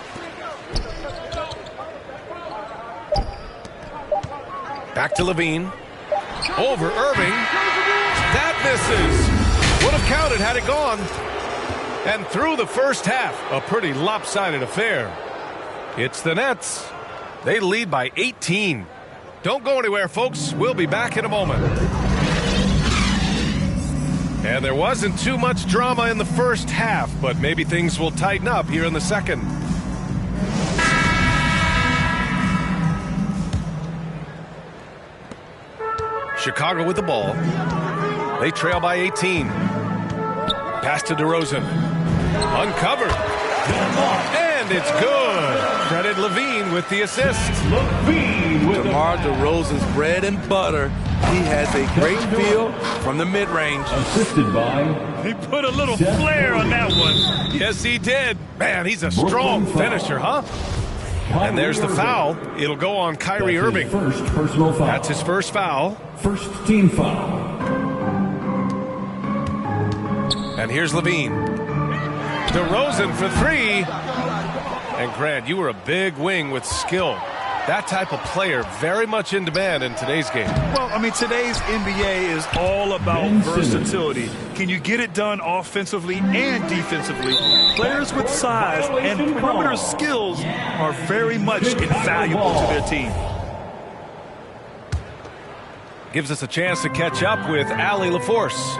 Back to Levine. Over Irving. That misses. Would have counted had it gone. And through the first half, a pretty lopsided affair. It's the Nets. They lead by 18. Don't go anywhere, folks. We'll be back in a moment. And there wasn't too much drama in the first half, but maybe things will tighten up here in the second. Chicago with the ball. They trail by 18. Pass to DeRozan. Uncovered. And it's good. Credit Levine with the assist. DeMar DeRozan's bread and butter. He has a great feel from the mid-range. Assisted by... He put a little flair on that one. Yes, he did. Man, he's a strong finisher, huh? And there's the foul. It'll go on Kyrie Irving. First personal foul. That's his first foul. First team foul. And here's Levine. DeRozan for three. And Grant, you were a big wing with skill. That type of player very much in demand in today's game. Well, I mean, today's NBA is all about versatility. Can you get it done offensively and defensively? Players with size and perimeter skills are very much invaluable to their team. Gives us a chance to catch up with Allie LaForce.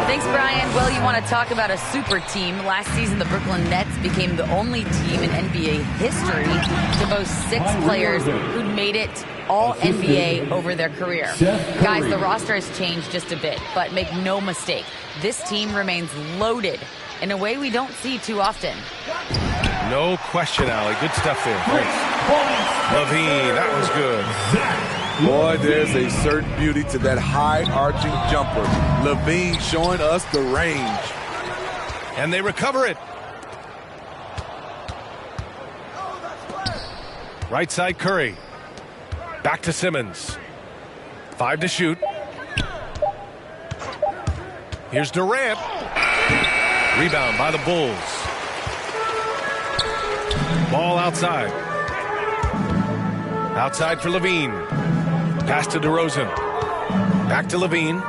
Thanks, Brian. Well, you want to talk about a super team. Last season, the Brooklyn Nets became the only team in NBA history to boast 6 players who'd made it all NBA over their career. Guys, the roster has changed just a bit, but make no mistake, this team remains loaded in a way we don't see too often. No question, Allie. Good stuff there. Levine, that was good. Boy, there's a certain beauty to that high-arching jumper. Levine showing us the range. And they recover it. Right side Curry. Back to Simmons. 5 to shoot. Here's Durant. Rebound by the Bulls. Ball outside. Outside for Levine. Pass to DeRozan. Back to Levine.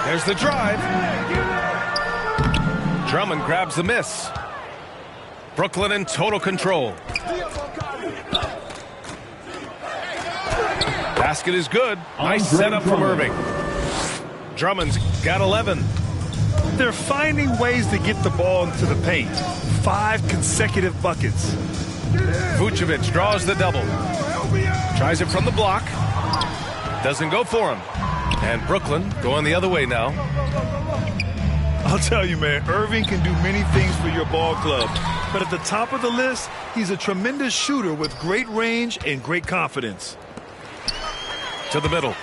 There's the drive. Drummond grabs the miss. Brooklyn in total control. Basket is good. Nice setup from Irving. Drummond's got 11. They're finding ways to get the ball into the paint. 5 consecutive buckets. Vucevic draws the double. Tries it from the block. Doesn't go for him. And Brooklyn going the other way now. I'll tell you, man, Irving can do many things for your ball club. But at the top of the list, he's a tremendous shooter with great range and great confidence. To the middle.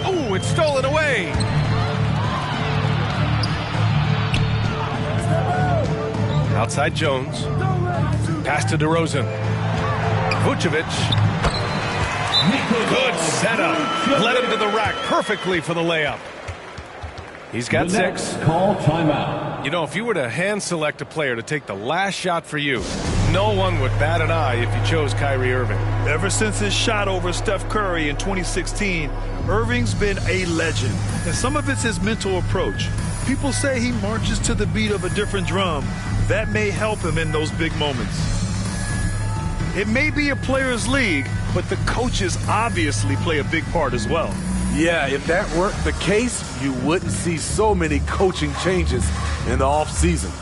Oh, it's stolen away. Outside Jones. Pass to DeRozan. Vucevic. Good setup. Led him to the rack perfectly for the layup. He's got 6. Call timeout. You know, if you were to hand select a player to take the last shot for you, no one would bat an eye if you chose Kyrie Irving. Ever since his shot over Steph Curry in 2016, Irving's been a legend. And some of it's his mental approach. People say he marches to the beat of a different drum. That may help him in those big moments. It may be a player's league, but the coaches obviously play a big part as well. Yeah, if that weren't the case, you wouldn't see so many coaching changes in the offseason.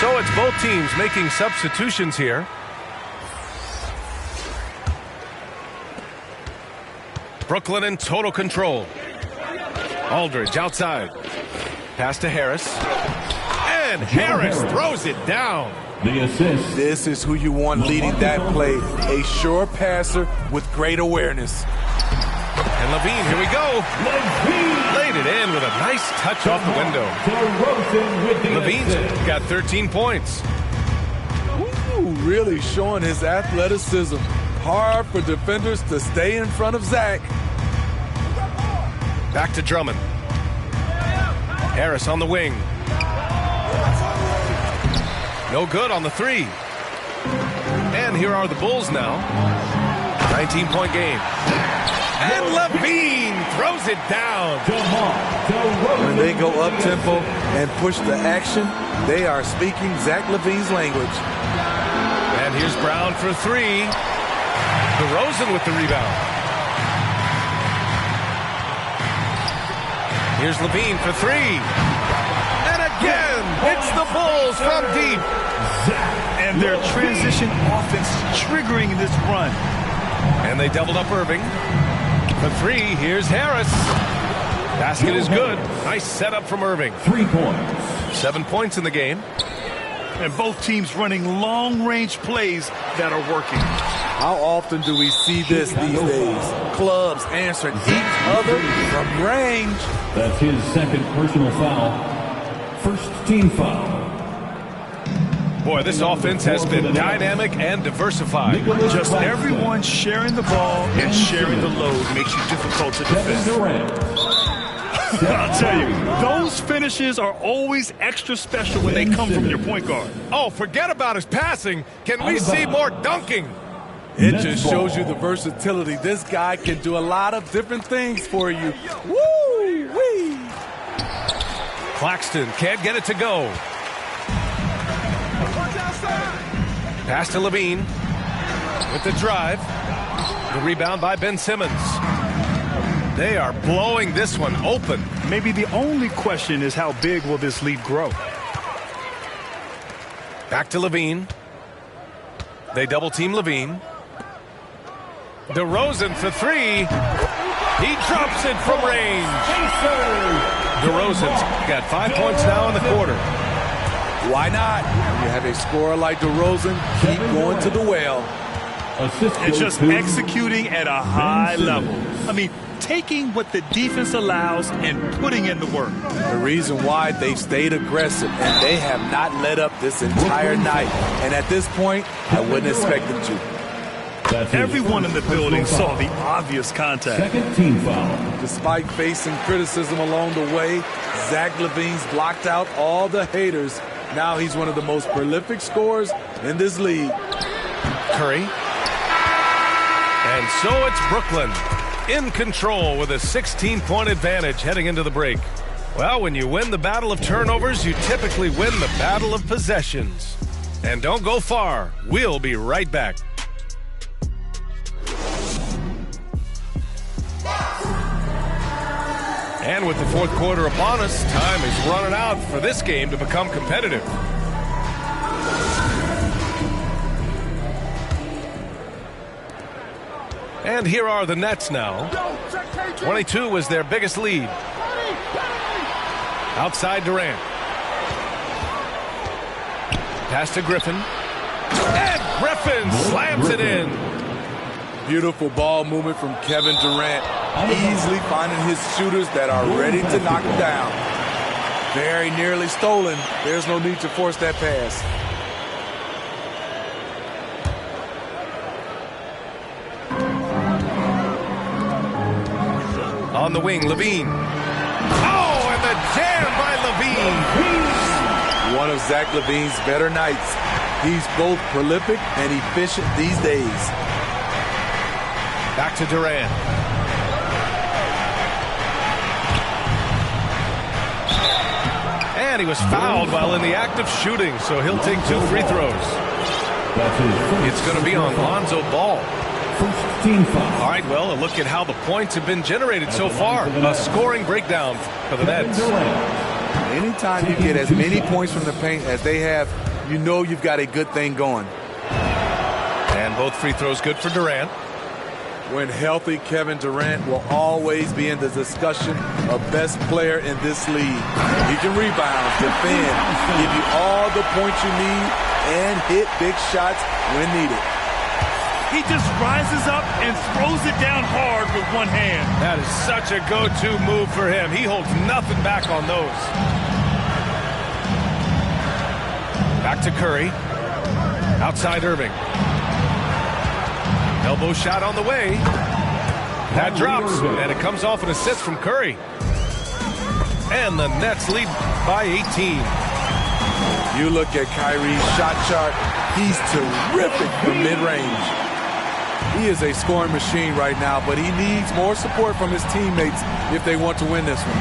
So it's both teams making substitutions here. Brooklyn in total control. Aldridge outside. Pass to Harris. And Harris throws it down. The assist. This is who you want leading that play. A sure passer with great awareness. And Levine, here we go. Laid it in with a nice touch off the window. Levine's got 13 points. Ooh, really showing his athleticism. Hard for defenders to stay in front of Zach. Back to Drummond. Harris on the wing. No good on the 3. And here are the Bulls now. 19-point game. And Levine throws it down. When they go up-tempo and push the action, they are speaking Zach LaVine's language. And here's Brown for 3. DeRozan with the rebound. Here's Levine for 3. And again, it's the Bulls from deep. And their transition offense triggering this run. And they doubled up Irving. For 3, here's Harris. Basket is good. Nice setup from Irving. 3 points. 7 points in the game. And both teams running long-range plays that are working. How often do we see this these days? Clubs answering each other from range. That's his second personal foul. First team foul. Boy, this offense has been dynamic and diversified. Just everyone sharing the ball and sharing the load makes you difficult to defend. I'll tell you, those finishes are always extra special when they come from your point guard. Oh, forget about his passing. Can we see more dunking? It just shows you the versatility. This guy can do a lot of different things for you. Woo-wee! Claxton can't get it to go. Pass to Levine with the drive. The rebound by Ben Simmons. They are blowing this one open. Maybe the only question is how big will this lead grow? Back to Levine. They double team Levine. DeRozan for 3. He drops it from range. DeRozan's got 5 points now in the quarter. Why not? When you have a scorer like DeRozan, keep going to the well. And just executing at a high level. I mean, taking what the defense allows and putting in the work. The reason why they've stayed aggressive and they have not let up this entire night. And at this point, I wouldn't expect them to. Everyone in the building saw the obvious contact. Second team foul. Despite facing criticism along the way, Zach LaVine's blocked out all the haters. Now he's one of the most prolific scorers in this league. Curry. And so it's Brooklyn in control with a 16-point advantage heading into the break. Well, when you win the battle of turnovers, you typically win the battle of possessions. And don't go far. We'll be right back. And with the fourth quarter upon us, time is running out for this game to become competitive. And here are the Nets now. 22 was their biggest lead. Outside Durant. Pass to Griffin. And Griffin slams it in. Beautiful ball movement from Kevin Durant. Easily finding his shooters that are ready to knock him down. Very nearly stolen. There's no need to force that pass. On the wing, Levine. Oh, and the jam by Levine. One of Zach Levine's better nights. He's both prolific and efficient these days. Back to Durant. And he was fouled while in the act of shooting, so he'll take 2 free throws. It's going to be on Lonzo Ball. All right, well, a look at how the points have been generated so far. A scoring breakdown for the Nets. Anytime you get as many points from the paint as they have, you know you've got a good thing going. And both free throws good for Durant. When healthy, Kevin Durant will always be in the discussion of best player in this league. He can rebound, defend, give you all the points you need, and hit big shots when needed. He just rises up and throws it down hard with one hand. That is such a go-to move for him. He holds nothing back on those. Back to Curry. Outside Irving. Elbow shot on the way. That drops, and it comes off an assist from Curry. And the Nets lead by 18. You look at Kyrie's shot chart. He's terrific from mid-range. He is a scoring machine right now, but he needs more support from his teammates if they want to win this one.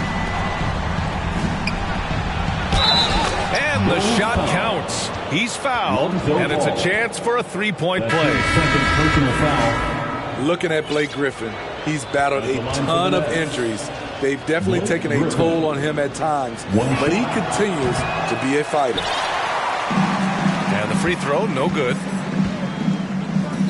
And the shot counts. He's fouled, and it's a chance for a three-point play. Looking at Blake Griffin, he's battled a ton of injuries. They've definitely taken a toll on him at times, but he continues to be a fighter. And the free throw, no good.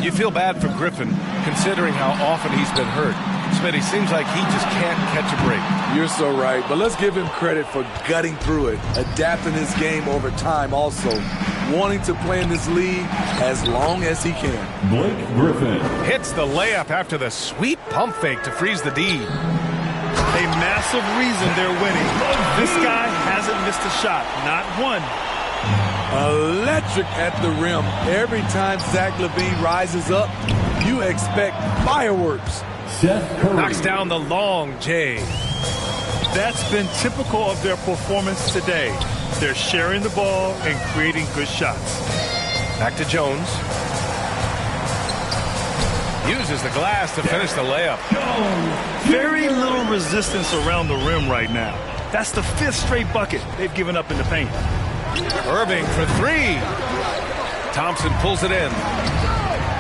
You feel bad for Griffin, considering how often he's been hurt. Smitty, seems like he just can't catch a break. You're so right, but let's give him credit for gutting through it, adapting his game over time also, wanting to play in this league as long as he can. Blake Griffin hits the layup after the sweet pump fake to freeze the D. A massive reason they're winning. This guy hasn't missed a shot, not one. Electric at the rim. Every time Zach LaVine rises up, you expect fireworks. Seth Curry Knocks down the long J. That's been typical of their performance today. They're sharing the ball and creating good shots. Back to Jones. Uses the glass to finish the layup. Very little resistance around the rim right now. That's the 5th straight bucket they've given up in the paint. Irving for 3. Thompson pulls it in.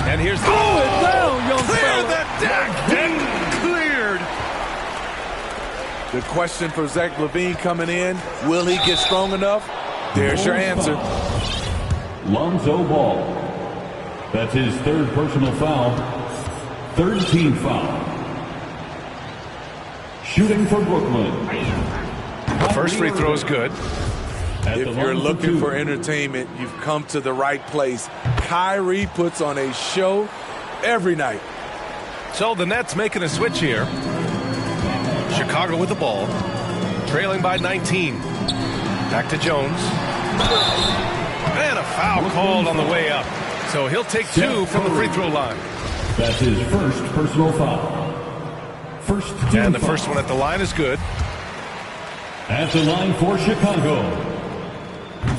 And here's the... Clear the deck! Deck cleared. The question for Zach LaVine coming in, will he get strong enough? There's your answer. Lonzo Ball. That's his 3rd personal foul. 3rd team foul. Shooting for Brooklyn. First free throw is good. If you're looking for entertainment, you've come to the right place. Kyrie puts on a show every night. So the Nets making a switch here. Chicago with the ball. Trailing by 19. Back to Jones. And a foul called on the way up. So he'll take 2 from the free throw line. That's his 1st personal foul. First team And the foul. first one at the line is good. At the line for Chicago.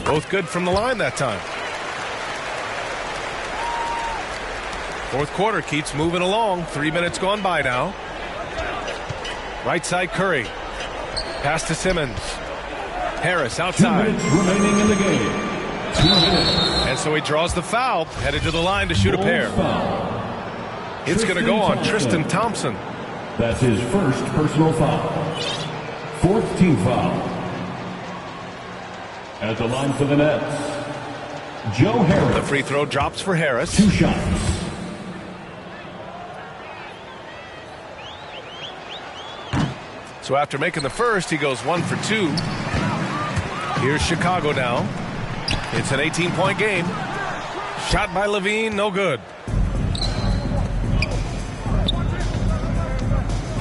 Both good from the line that time. 4th quarter keeps moving along. 3 minutes gone by now. Right side Curry. Pass to Simmons. Harris 2 outside. minutes remaining in the game. 2 minutes. And so he draws the foul. Headed to the line to shoot a pair. Foul. It's going to go on Tristan Thompson. That's his 1st personal foul. 4th team foul. At the line for the Nets, Joe Harris. The free throw drops for Harris. 2 shots. So after making the first, he goes 1 for 2. Here's Chicago now. It's an 18-point game. Shot by Levine, no good.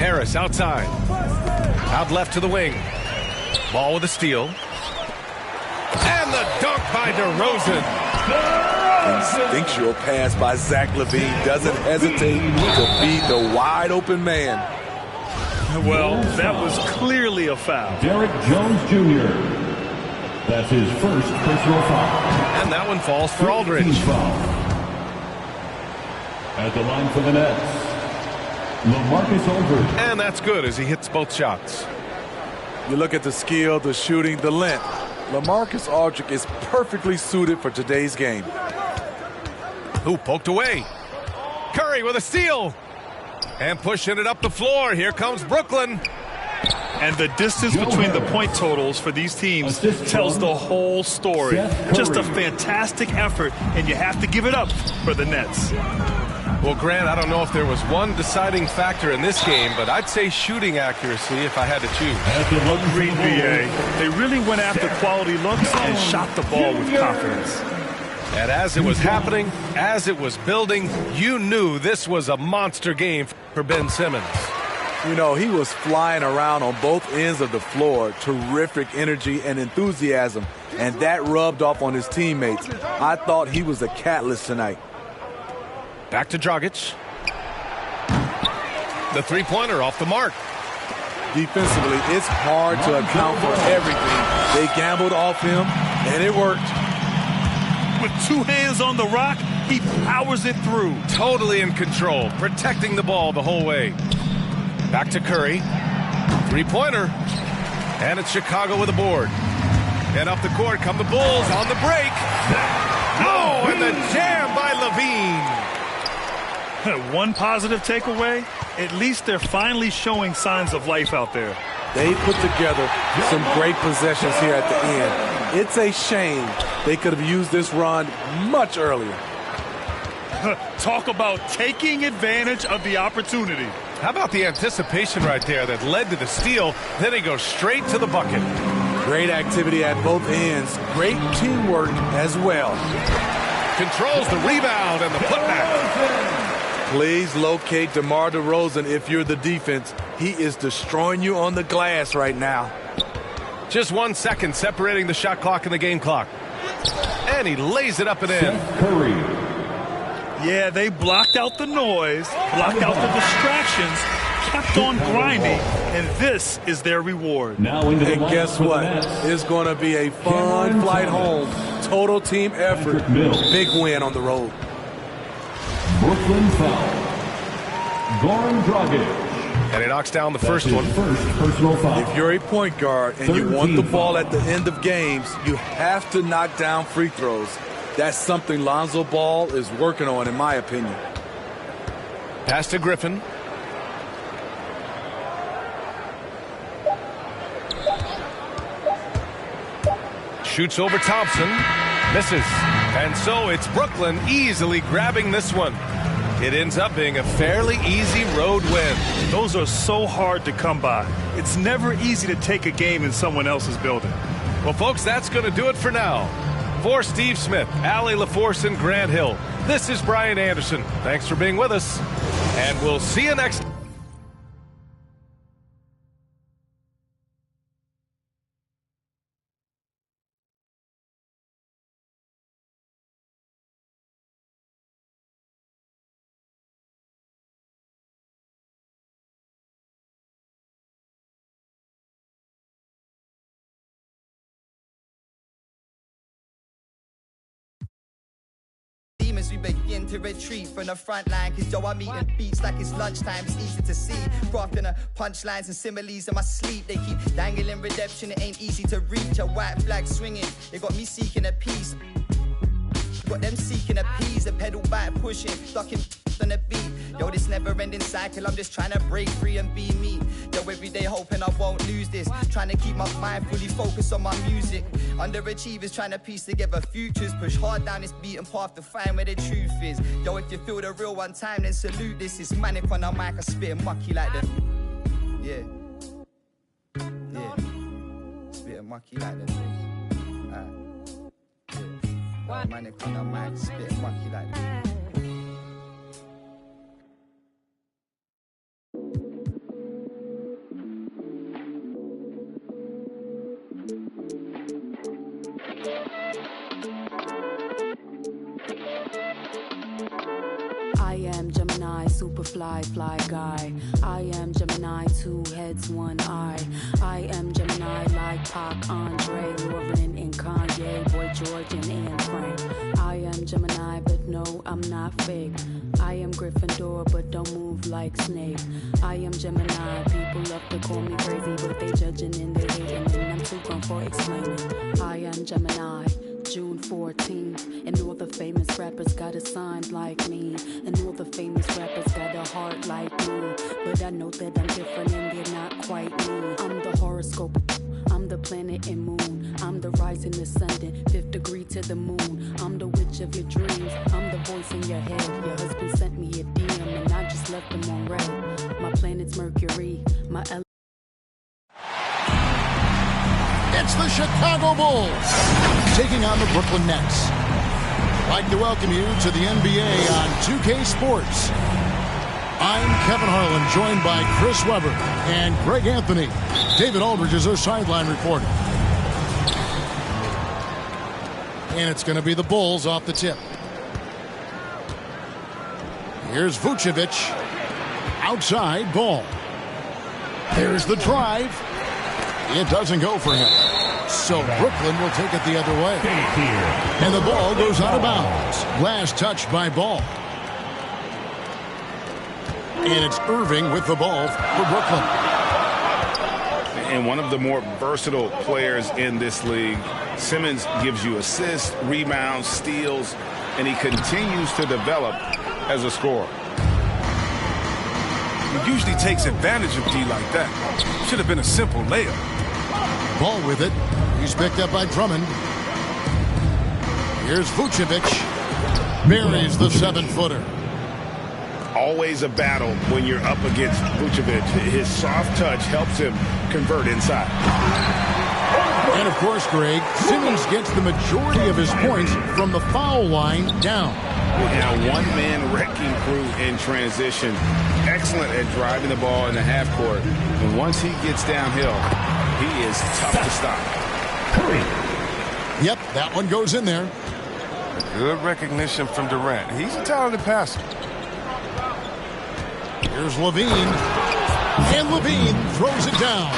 Harris outside. Out left to the wing. Ball with a steal. And the dunk by DeRozan. Instinctual pass by Zach LaVine. Doesn't hesitate to beat the wide open man. Well, that was clearly a foul. Derrick Jones Jr. That's his first personal foul. And that one falls for Aldridge. Foul. At the line for the Nets, LaMarcus Aldridge. And that's good as he hits both shots. You look at the skill, the shooting, the length. LaMarcus Aldridge is perfectly suited for today's game. Who poked away? Curry with a steal. And pushing it up the floor. Here comes Brooklyn. And the distance between the point totals for these teams tells the whole story. Just a fantastic effort, and you have to give it up for the Nets. Well, Grant, I don't know if there was one deciding factor in this game, but I'd say shooting accuracy if I had to choose. Agreed, BA. They really went after quality looks and shot the ball with confidence. And as it was happening, as it was building, you knew this was a monster game for Ben Simmons. You know, he was flying around on both ends of the floor. Terrific energy and enthusiasm, and that rubbed off on his teammates. I thought he was a catalyst tonight. Back to Dragic. The three-pointer off the mark. Defensively, it's hard to account for everything. They gambled off him, and it worked. With two hands on the rock, he powers it through. Totally in control, protecting the ball the whole way. Back to Curry. Three-pointer. And it's Chicago with a board. And up the court come the Bulls on the break. Oh, and the jam by LaVine. One positive takeaway, at least they're finally showing signs of life out there. They put together some great possessions here at the end. It's a shame they could have used this run much earlier. Talk about taking advantage of the opportunity. How about the anticipation right there that led to the steal? Then he goes straight to the bucket. Great activity at both ends. Great teamwork as well. Controls the rebound and the putback. Please locate DeMar DeRozan if you're the defense. He is destroying you on the glass right now. Just 1 second separating the shot clock and the game clock. And he lays it up and in. Curry. Yeah, they blocked out the noise, blocked out the distractions, kept on grinding, and this is their reward. Now into the and guess what? It's going to be a fun flight home. Total team effort. Big win on the road. Brooklyn foul. Goran Dragic. And he knocks down the first one. First personal foul. If you're a point guard and you want the ball at the end of games, you have to knock down free throws. That's something Lonzo Ball is working on, in my opinion. Pass to Griffin. Shoots over Thompson. Misses. And so it's Brooklyn easily grabbing this one. It ends up being a fairly easy road win. Those are so hard to come by. It's never easy to take a game in someone else's building. Well, folks, that's going to do it for now. For Steve Smith, Allie LaForce, and Grant Hill, this is Brian Anderson. Thanks for being with us, and we'll see you next time. We begin to retreat from the front line, cause yo, I'm eating beats like it's lunchtime. It's easy to see, crafting the punchlines and similes in my sleep. They keep dangling redemption, it ain't easy to reach. A white flag swinging, it got me seeking a peace. Got them seeking a peace, a pedal back pushing, ducking on the beat. Yo, this never-ending cycle, I'm just trying to break free and be me. Yo, every day hoping I won't lose this, trying to keep my mind fully focused on my music. Underachievers trying to piece together futures, push hard down this beaten path to find where the truth is. Yo, if you feel the real one time, then salute this. It's manic on the mic, I spit mucky like the... Yeah. Spit mucky like the... Yeah. Manic on the mic, spit mucky like the... super fly guy. I am Gemini, 2 heads, 1 eye. I am Gemini like Pac, Andre, Lauren, and Kanye, Boy George, and Anne Frank. I am Gemini, but no, I'm not fake. I am Gryffindor, but don't move like Snape. I am Gemini, people love to call me crazy, but they judging and they hating, and I'm too gone for explaining. I am Gemini, June 14th, and all the famous rappers got a sign like me, and all the famous rappers got a heart like me, but I know that I'm different and they're not quite me. I'm the horoscope, I'm the planet and moon, I'm the rising ascendant, 5th degree to the moon, I'm the witch of your dreams, I'm the voice in your head. Your husband sent me a DM and I just left him on red. My planet's Mercury, my It's the Chicago Bulls taking on the Brooklyn Nets. I'd like to welcome you to the NBA on 2K Sports. I'm Kevin Harlan, joined by Chris Webber and Greg Anthony. David Aldridge is our sideline reporter. And it's going to be the Bulls off the tip. Here's Vucevic. Outside ball. There's the drive. It doesn't go for him. So Brooklyn will take it the other way. And the ball goes out of bounds. Last touch by Ball. And it's Irving with the ball for Brooklyn. And one of the more versatile players in this league. Simmons gives you assists, rebounds, steals, and he continues to develop as a scorer. He usually takes advantage of D like that. Should have been a simple layup. Ball with it. He's picked up by Drummond. Here's Vucevic. Buries the 7-footer. Always a battle when you're up against Vucevic. His soft touch helps him convert inside. And of course, Greg, Simmons gets the majority of his points from the foul line down. And a one-man wrecking crew in transition. Excellent at driving the ball in the half court. And once he gets downhill, he is tough to stop. Yep, that one goes in there. Good recognition from Durant. He's a talented passer. Here's Levine. And Levine throws it down.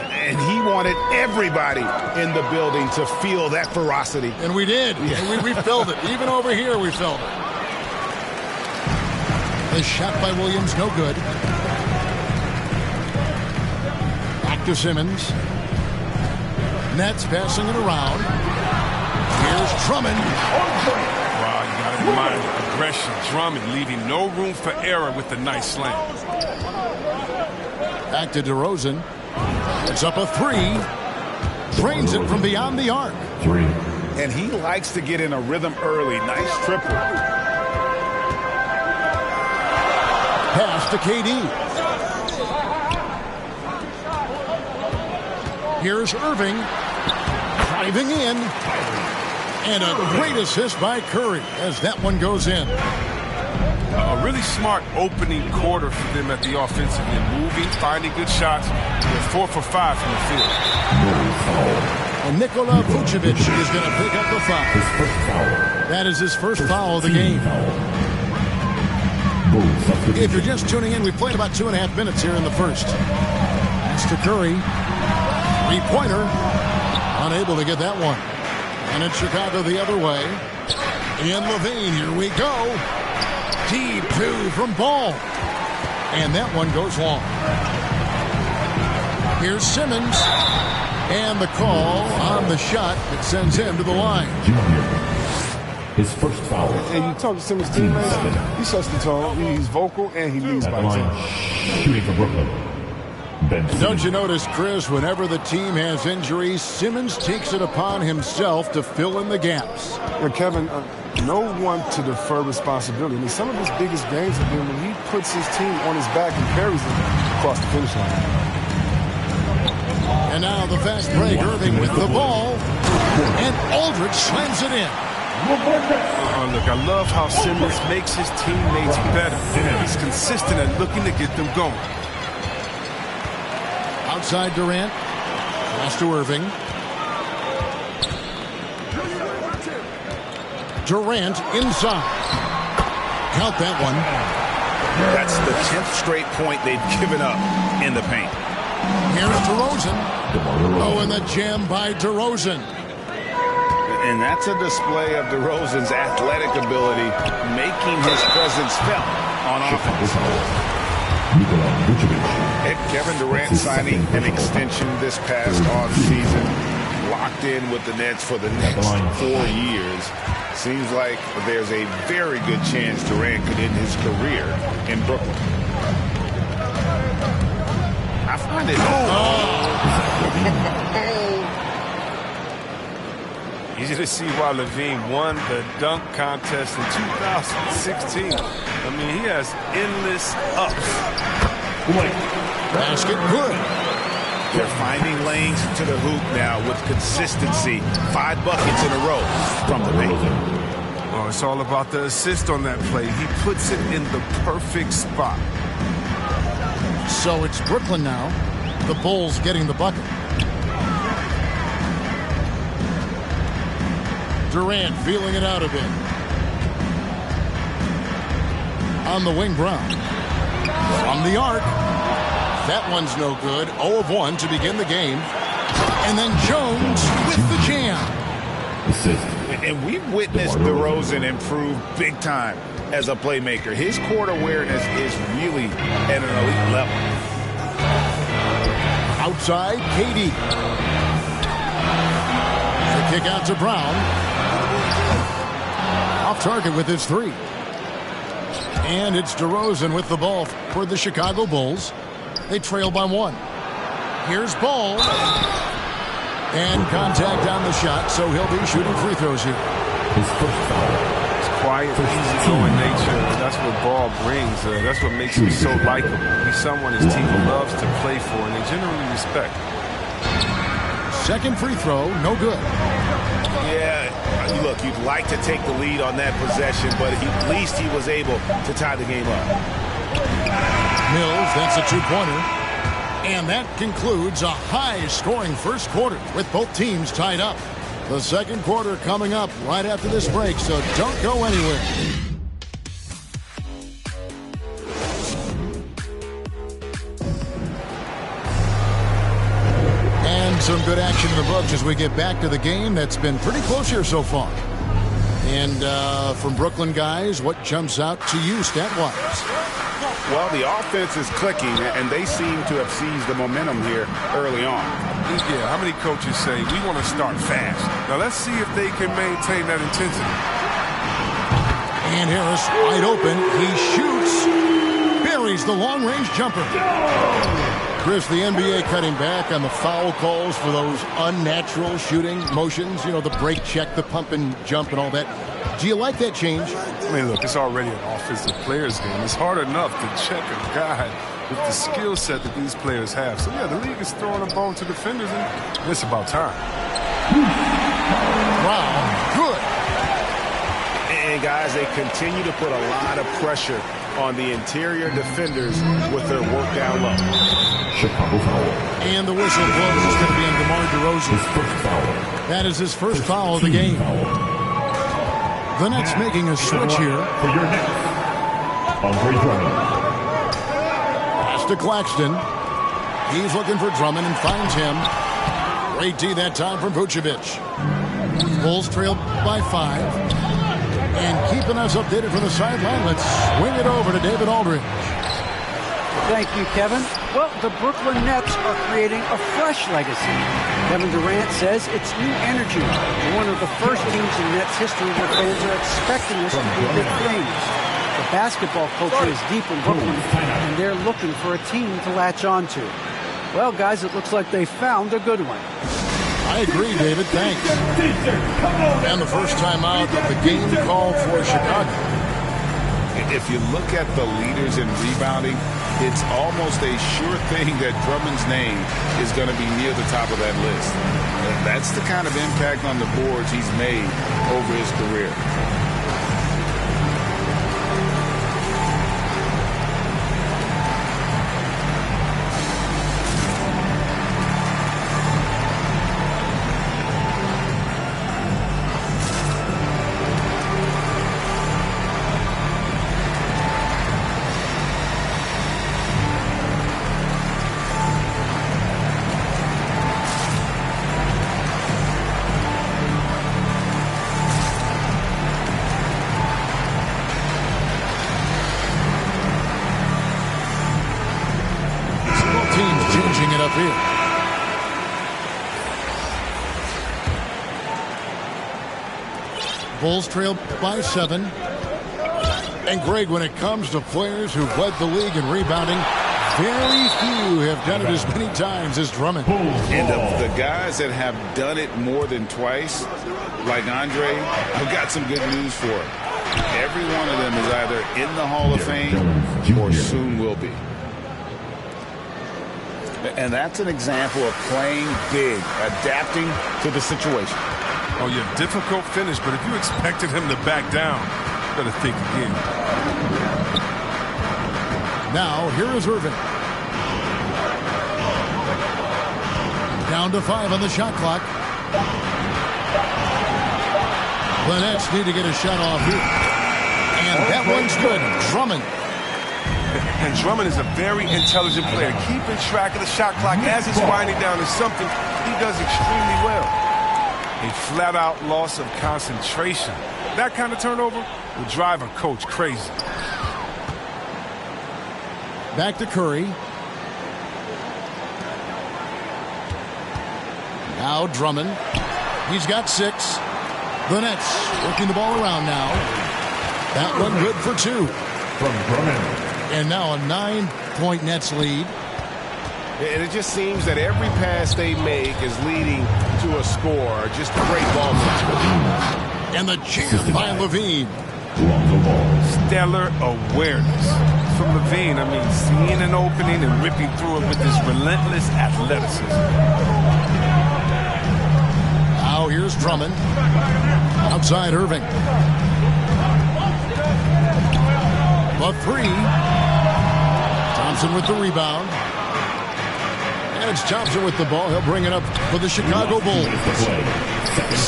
And he wanted everybody in the building to feel that ferocity. And we did. Yeah. We felt it. Even over here, we felt it. The shot by Williams, no good. Back to Simmons. Nets passing it around. Here's Drummond. Wow, you got to admire the aggression. Drummond leaving no room for error with the nice slam. Back to DeRozan. It's up a 3. Drains it from beyond the arc. 3. And he likes to get in a rhythm early. Nice triple. Pass to KD. Here's Irving. Driving in. And a great assist by Curry as that one goes in. A really smart opening quarter for them at the offensive end. Moving, finding good shots. They're 4 for 5 from the field. And Nikola Vucevic is going to pick up the foul. That is his first foul of the game. If you're just tuning in, we played about 2.5 minutes here in the first. Pass to Curry. 3-pointer. Unable to get that one. And it's Chicago the other way. And Levine, here we go. Deep 2 from Ball. And that one goes long. Here's Simmons. And the call on the shot that sends him to the line. His first foul. And you talk to Simmons' teammates, he sets the tone. He's vocal and he leads by example. Shooting for Brooklyn. Don't you notice, Chris, whenever the team has injuries, Simmons takes it upon himself to fill in the gaps. Yeah, Kevin, no one to defer responsibility. I mean, some of his biggest games have been when he puts his team on his back and carries them across the finish line. And now the fast break, Irving with the ball. And Aldridge slams it in. Look, I love how Simmons makes his teammates better. He's consistent at looking to get them going. Outside Durant. Pass to Irving. Durant inside. Count that one. That's the 10th straight point they've given up in the paint. Here's DeRozan. Oh, and the jam by DeRozan. And that's a display of DeRozan's athletic ability, making his presence felt on offense. And Kevin Durant signing an extension this past offseason, locked in with the Nets for the next 4 years. Seems like there's a very good chance Durant could end his career in Brooklyn. I find it easy to see why Levine won the dunk contest in 2016. I mean, he has endless ups. Basket good. They're finding lanes to the hoop now with consistency. 5 buckets in a row from the paint. Oh, it's all about the assist on that play. He puts it in the perfect spot. So it's Brooklyn now. The Bulls getting the bucket. Durant feeling it out a bit. On the wing, Brown. From the arc. That one's no good. 0 of 1 to begin the game. And then Jones with the jam. And we've witnessed DeRozan improve big time as a playmaker. His court awareness is really at an elite level. Outside, KD. The kick out to Brown. Off target with his 3. And it's DeRozan with the ball for the Chicago Bulls. They trail by 1. Here's Ball. And contact on the shot, so he'll be shooting free throws here. His first foul. It's quiet, easygoing nature. That's what Ball brings. That's what makes him so likable. He's someone his team loves to play for, and they generally respect. Second free throw, no good. Yeah, look, you'd like to take the lead on that possession, but at least he was able to tie the game up. Mills, that's a 2-pointer. And that concludes a high-scoring first quarter with both teams tied up. The second quarter coming up right after this break, so don't go anywhere. And some good action in the books as we get back to the game that's been pretty close here so far. And from Brooklyn guys, what jumps out to you stat-wise? Well, the offense is clicking, and they seem to have seized the momentum here early on. Yeah, how many coaches say, we want to start fast? Now, let's see if they can maintain that intensity. And Harris wide open. He shoots. Buries the long-range jumper. Chris, the NBA cutting back on the foul calls for those unnatural shooting motions. You know, the break check, the pump and jump and all that. Do you like that change? I mean, look, it's already an offensive player's game. It's hard enough to check a guy with the skill set that these players have. So, yeah, the league is throwing a bone to defenders, and it's about time. Wow, good. And, guys, they continue to put a lot of pressure on the interior defenders with their work down low. Chicago foul. And the whistle blows. It's going to be on DeMar DeRozan. His first foul. That is his first foul of the game. The Nets making a switch here. For your Nets, Andre Drummond. Pass to Claxton. He's looking for Drummond and finds him. Great D that time from Vucevic. Bulls trail by 5. And keeping us updated from the sideline, let's swing it over to David Aldridge. Thank you, Kevin. Well, the Brooklyn Nets are creating a fresh legacy. Kevin Durant says it's new energy. We're one of the first teams in Nets history where fans are expecting us to do big things. The basketball culture is deep in Brooklyn, and they're looking for a team to latch on to. Well, guys, it looks like they found a good one. I agree, David. Thanks. And the first time out of the game called for Chicago. If you look at the leaders in rebounding, it's almost a sure thing that Drummond's name is going to be near the top of that list. That's the kind of impact on the boards he's made over his career. managing it up here. Bulls trail by 7. And Greg, when it comes to players who've led the league in rebounding, very few have done it as many times as Drummond. And of the guys that have done it more than twice, like Andre, I've got some good news for him. Every one of them is either in the Hall of Fame or soon will be. And that's an example of playing big, adapting to the situation. Oh, yeah, difficult finish, but if you expected him to back down, you better think again. Now, here is Irving. Down to 5 on the shot clock. The Nets need to get a shot off here. And that one's good. Drummond. And Drummond is a very intelligent player. Keeping track of the shot clock as it's winding down is something he does extremely well. A flat-out loss of concentration. That kind of turnover will drive a coach crazy. Back to Curry. Now Drummond. He's got 6. The Nets working the ball around now. That one good for 2. From Drummond. And now a 9-point Nets lead. And it just seems that every pass they make is leading to a score. Just great ball movement. And the cheer by Levine. Stellar awareness from Levine. I mean, seeing an opening and ripping through it with this relentless athleticism. Now here's Drummond. Outside Irving. The 3. Thompson with the rebound. And it's Thompson with the ball. He'll bring it up for the Chicago Bulls.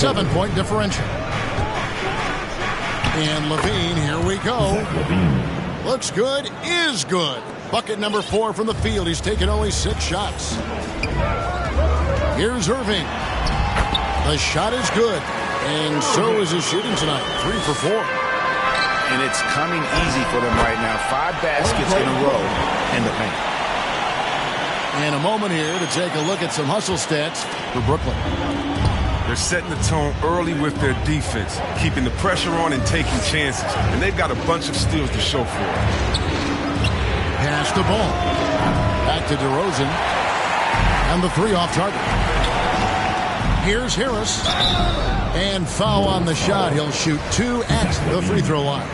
7-point differential. And Levine, here we go. Looks good, is good. Bucket number 4 from the field. He's taken only 6 shots. Here's Irving. The shot is good. And so is his shooting tonight. 3 for 4. And it's coming easy for them right now. 5 baskets in a row in the paint. And a moment here to take a look at some hustle stats for Brooklyn. They're setting the tone early with their defense, keeping the pressure on and taking chances. And they've got a bunch of steals to show for it. Pass the ball. Back to DeRozan. And the 3 off target. Here's Harris. And foul on the shot. He'll shoot 2 at the free throw line.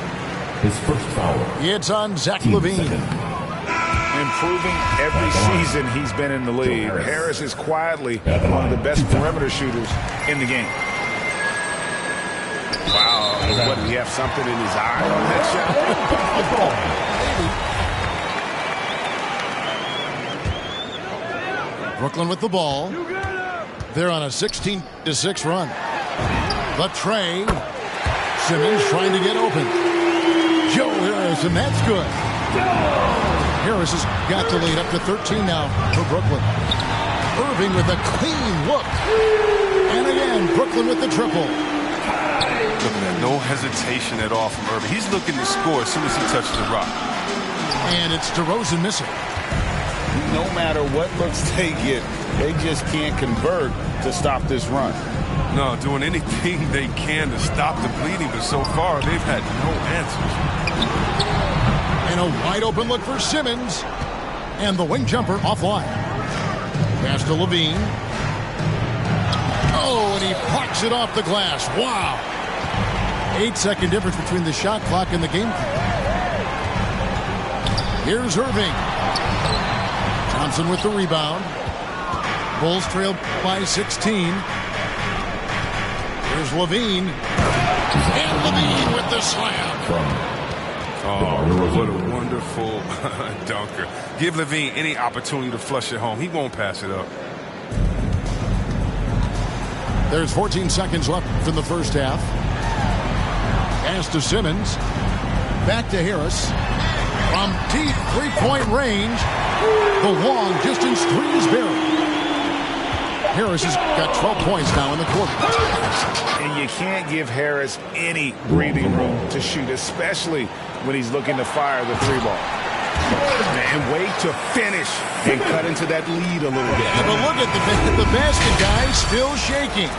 His first foul. It's on Zach LaVine. Improving every season he's been in the league. Harris is quietly one of the best perimeter shooters in the game. Wow. What, did he have something in his eye on that shot? Brooklyn with the ball. They're on a 16-6 run. The tray. Simmons trying to get open. Joe Harris, and that's good. Harris has got the lead up to 13 now for Brooklyn. Irving with a clean look. And again, Brooklyn with the triple. Look at that, no hesitation at all from Irving. He's looking to score as soon as he touches the rock. And it's DeRozan missing. No matter what looks they get, they just can't convert to stop this run. No, doing anything they can to stop the bleeding, but so far they've had no answers. And a wide open look for Simmons. And the wing jumper offline. Pass to Levine. Oh, and he parks it off the glass. Wow. 8-second difference between the shot clock and the game clock. Here's Irving. Thompson with the rebound. Bulls trail by 16. Here's Levine. And Levine with the slam. Oh, what a wonderful dunker. Give Levine any opportunity to flush it home. He won't pass it up. There's 14 seconds left in the first half. Pass to Simmons. Back to Harris. From deep three-point range. The long distance 3 is buried. Harris has got 12 points now in the quarter. And you can't give Harris any breathing room to shoot, especially when he's looking to fire the 3 ball. And wait to finish and cut into that lead a little bit. Yeah, but look at the basket guy still shaking.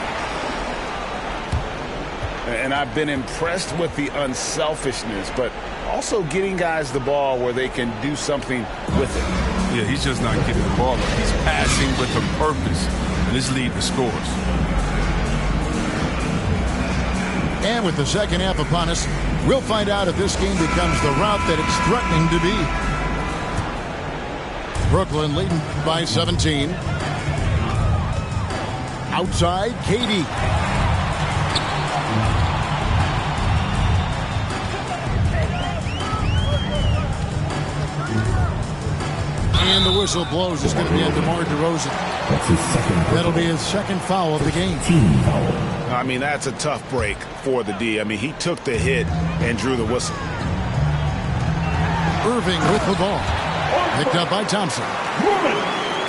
And I've been impressed with the unselfishness, but also getting guys the ball where they can do something with it. Yeah, he's just not getting the ball up. He's passing with a purpose, and this lead to scores. And with the second half upon us, we'll find out if this game becomes the route that it's threatening to be. Brooklyn leading by 17. Outside, KD. And the whistle blows. It's going to be on DeMar DeRozan. That's his second. That'll be his second foul of the game. Team foul. I mean, that's a tough break for the D. I mean, he took the hit and drew the whistle. Irving with the ball. Picked up by Thompson.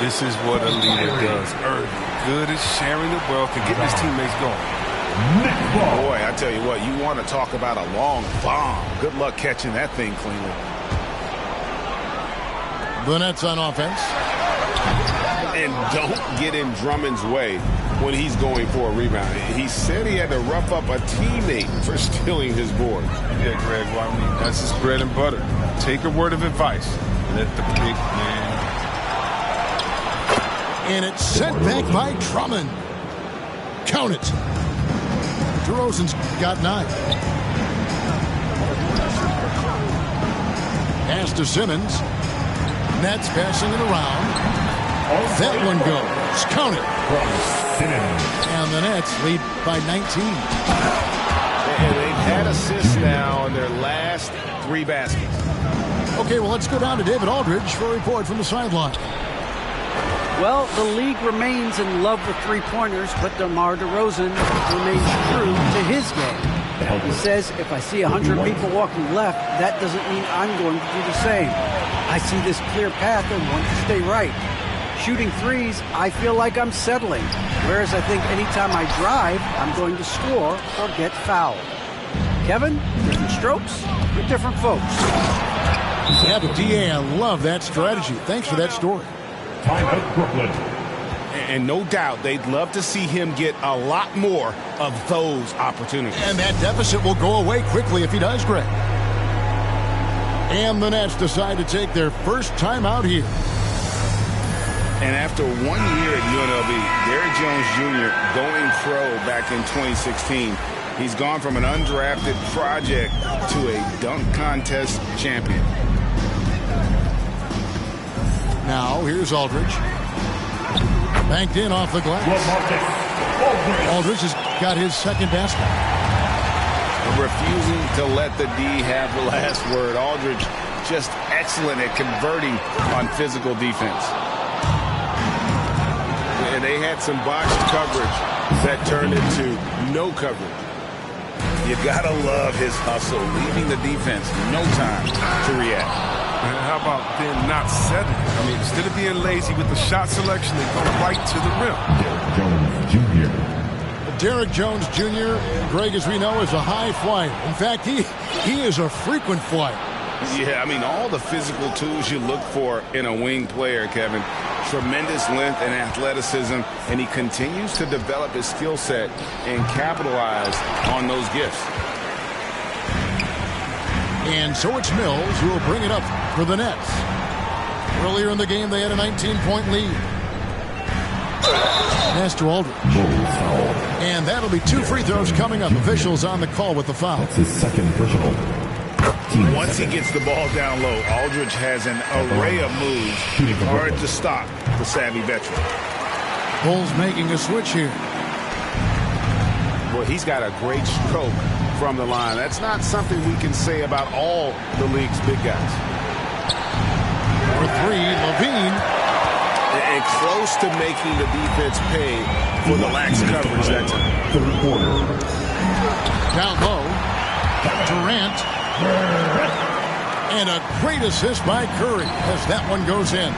This is what a leader does. Irving, good at sharing the wealth and getting his teammates going. Boy, I tell you what, you want to talk about a long bomb. Good luck catching that thing cleanly. The Nets on offense. And don't get in Drummond's way when he's going for a rebound. He said he had to rough up a teammate for stealing his board. Yeah, Greg, well, I mean, that's his bread and butter. Take a word of advice. Let the big man. And it's sent back by Drummond. Count it. DeRozan's got 9. Pass to Simmons. Nets passing it around. That one goes. Count it. And the Nets lead by 19. And they've had assists now in their last 3 baskets. Okay, well, let's go down to David Aldridge for a report from the sideline. Well, the league remains in love with three-pointers, but DeMar DeRozan remains true to his game. He says, if I see 100 people walking left, that doesn't mean I'm going to do the same. I see this clear path and want to stay right. Shooting threes, I feel like I'm settling, whereas I think anytime I drive, I'm going to score or get fouled. Kevin, different strokes for different folks. Yeah, but DA, I love that strategy. Thanks for that story. Timeout, Brooklyn. And no doubt they'd love to see him get a lot more of those opportunities. And that deficit will go away quickly if he does, Greg. And the Nets decide to take their first time out here. And after 1 year at UNLV, Derrick Jones Jr. going pro back in 2016, he's gone from an undrafted project to a dunk contest champion. Now, here's Aldridge. Banked in off the glass. Aldridge has got his second basket. Refusing to let the D have the last word. Aldridge just excellent at converting on physical defense. And they had some botched coverage that turned into no coverage. You gotta love his hustle, leaving the defense no time to react. And how about then not settling? I mean, instead of being lazy with the shot selection, they go right to the rim. Derrick Jones Jr., Greg, as we know, is a high flyer. In fact, he is a frequent flyer. Yeah, I mean, all the physical tools you look for in a wing player, Kevin. Tremendous length and athleticism, and he continues to develop his skill set and capitalize on those gifts. And so it's Mills who will bring it up for the Nets. Earlier in the game, they had a 19-point lead. Pass to Aldridge. And that'll be 2 free throws coming up. Officials on the call with the foul. That's his second personal. Once he gets the ball down low, Aldridge has an array of moves. Hard to stop the savvy veteran. Bulls making a switch here. Well, he's got a great stroke from the line. That's not something we can say about all the league's big guys. For 3, Levine. And close to making the defense pay for the lax coverage that time. Third quarter. Down low. Durant. And a great assist by Curry as that one goes in.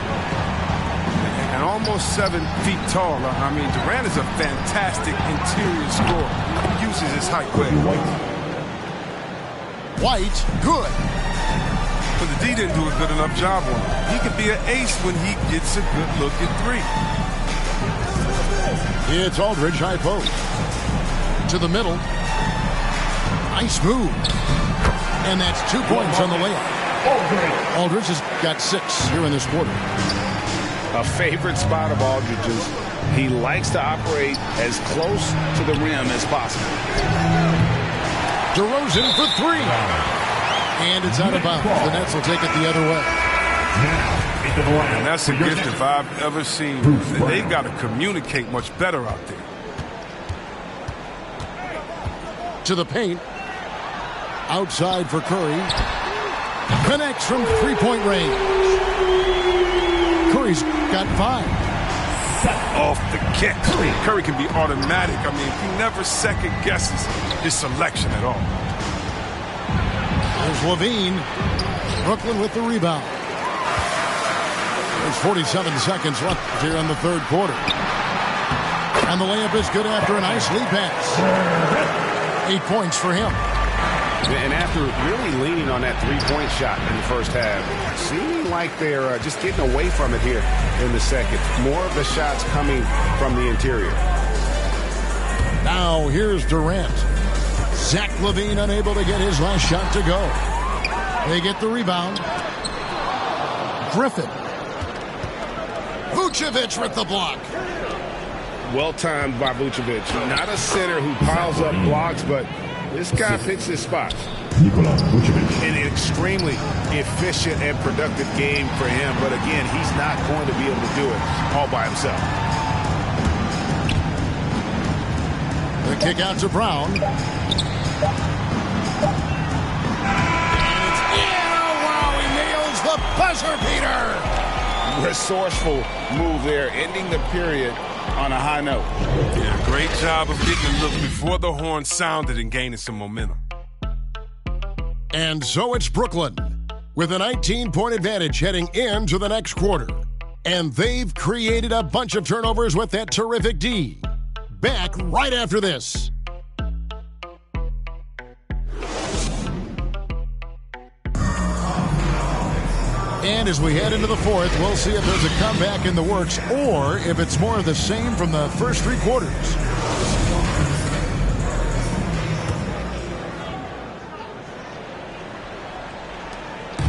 And almost 7 feet tall. I mean, Durant is a fantastic interior scorer. He uses his height well. White, good. But the D didn't do a good enough job on him. He can be an ace when he gets a good look at three. It's Aldridge, high post. To the middle. Nice move. And that's 2 points on the layup. Aldridge has got 6 here in this quarter. A favorite spot of Aldridge's. He likes to operate as close to the rim as possible. DeRozan for 3. And it's out of bounds. The Nets will take it the other way. And that's a gift if I've ever seen. They've got to communicate much better out there. To the paint. Outside for Curry. Connects from three-point range. Curry's got 5. Off the kick. Curry can be automatic. I mean, he never second guesses his selection at all. There's Levine. Brooklyn with the rebound. There's 47 seconds left here in the third quarter. And the layup is good after a nice lead pass. 8 points for him. And after really leaning on that three-point shot in the first half, seeming like they're just getting away from it here in the second. More of the shots coming from the interior. Now here's Durant. Zach LaVine unable to get his last shot to go. They get the rebound. Griffin. Vucevic with the block. Well timed by Vucevic. Not a center who piles up blocks, but this guy picks his spots. An extremely efficient and productive game for him, but again, he's not going to be able to do it all by himself. The kick out to Brown. And it's in. Oh, wow, he nails the buzzer beater. Resourceful move there, ending the period on a high note. Yeah, great job of getting a look before the horn sounded and gaining some momentum. And so it's Brooklyn with a 19-point advantage heading into the next quarter. And they've created a bunch of turnovers with that terrific D. Back right after this. And as we head into the fourth, we'll see if there's a comeback in the works or if it's more of the same from the first 3 quarters.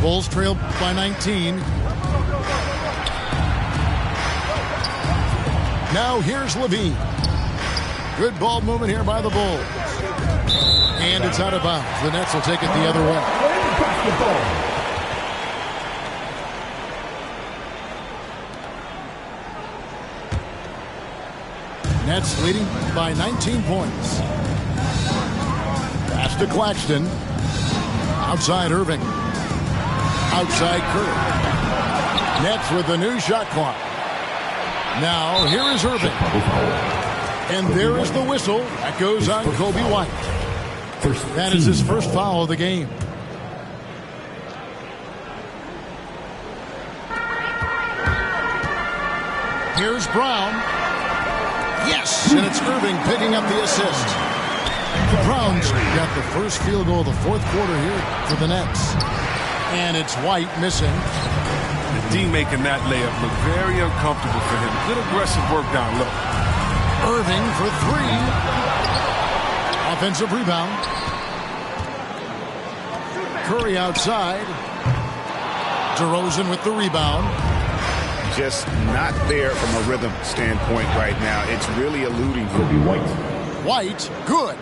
Bulls trail by 19. Now here's Levine. Good ball movement here by the Bulls. And it's out of bounds. The Nets will take it the other way. Nets leading by 19 points. Pass to Claxton. Outside Irving. Outside Curry. Nets with the new shot clock. Now here is Irving. And there is the whistle. That goes on Kobe White. That is his first foul of the game. Here's Brown. Yes, and it's Irving picking up the assist. The Browns got the first field goal of the fourth quarter here for the Nets. And it's White missing. The D making that layup look very uncomfortable for him. Good aggressive work down low. Irving for 3. Offensive rebound. Curry outside. DeRozan with the rebound. Just not there from a rhythm standpoint right now. It's really eluding him. White, good.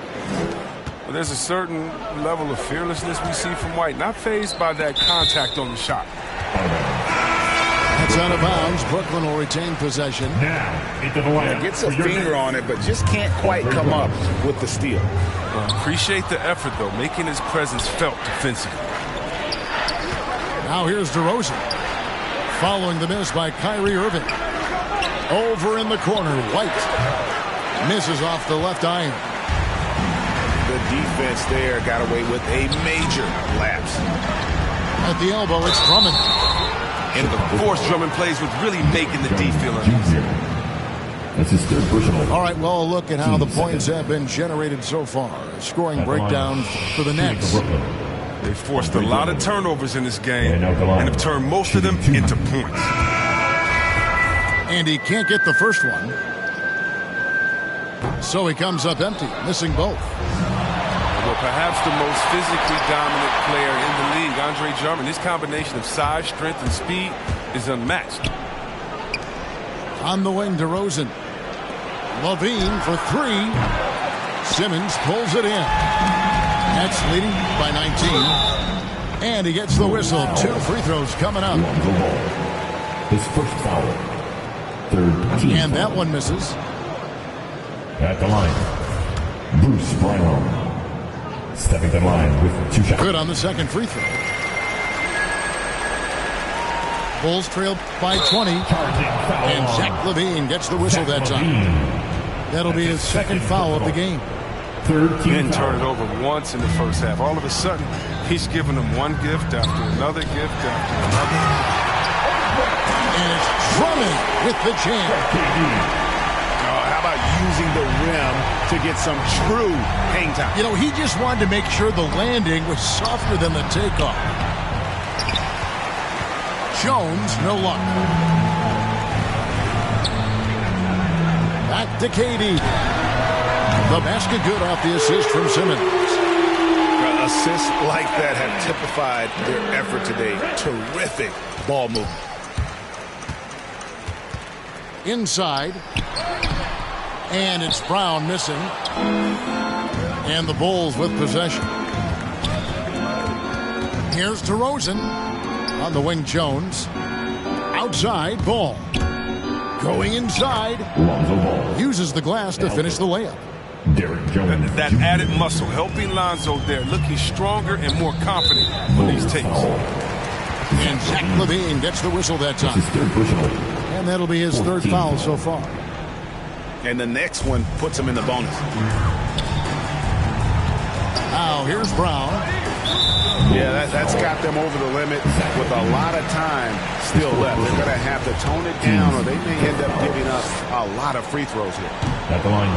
Well, there's a certain level of fearlessness we see from White. Not fazed by that contact on the shot. That's out of bounds. Brooklyn will retain possession. Yeah, gets a finger on it, but just can't quite come up with the steal. Well, appreciate the effort, though, making his presence felt defensively. Now here's DeRozan. Following the miss by Kyrie Irving. Over in the corner, White. Misses off the left iron. The defense there got away with a major lapse. At the elbow, it's Drummond. And the force Drummond plays with really making the D feel uneasy. That's his third personal. All right, well, a look at how the points have been generated so far. Scoring breakdown for the Nets. They forced a lot of turnovers in this game and have turned most of them into points. And he can't get the first one. So he comes up empty, missing both. Well, perhaps the most physically dominant player in the league, Andre Drummond. His combination of size, strength, and speed is unmatched. On the wing, DeRozan. Levine for three. Simmons pulls it in. Nets leading by 19. And he gets the whistle. 2 free throws coming up. His first foul. Third team and that foul. one misses. At the line, Bruce Brown. Stepping to the line with 2 shots. Good on the second free throw. Bulls trail by 20. And Zach Levine gets the whistle that time. That'll be his second foul of the game. Third team didn't turn it over once in the first half. All of a sudden, he's giving them one gift after another gift after another. And it's Drummond with the jam. How about using the rim to get some true hang time? You know, he just wanted to make sure the landing was softer than the takeoff. Jones, no luck. Back to KD. The basket good off the assist from Simmons. Assists like that have typified their effort today. Terrific ball movement. Inside. And it's Brown missing. And the Bulls with possession. Here's DeRozan. On the wing, Jones. Outside, Ball. Going inside. Uses the glass to finish the layup. That added muscle helping Lonzo there, looking stronger and more confident on these tapes. And Zach Levine gets the whistle that time. And that'll be his third foul so far. And the next one puts him in the bonus. Now here's Brown. Yeah, that's got them over the limit with a lot of time still left. They're going to have to tone it down or they may end up giving up a lot of free throws here. At the line.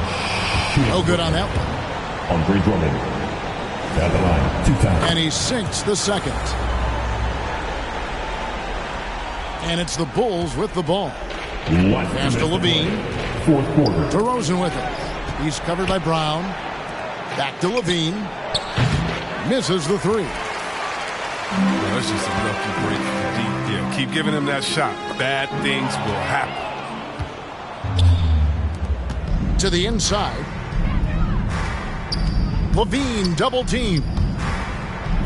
No good on that one. Andre Drummond. At the line. 2 times. And he sinks the second. And it's the Bulls with the ball. Pass to Levine. Fourth quarter. DeRozan with it. He's covered by Brown. Back to Levine. Misses the three. Well, that's just a lucky break from deep here. Keep giving him that shot. Bad things will happen. To the inside. Levine double team.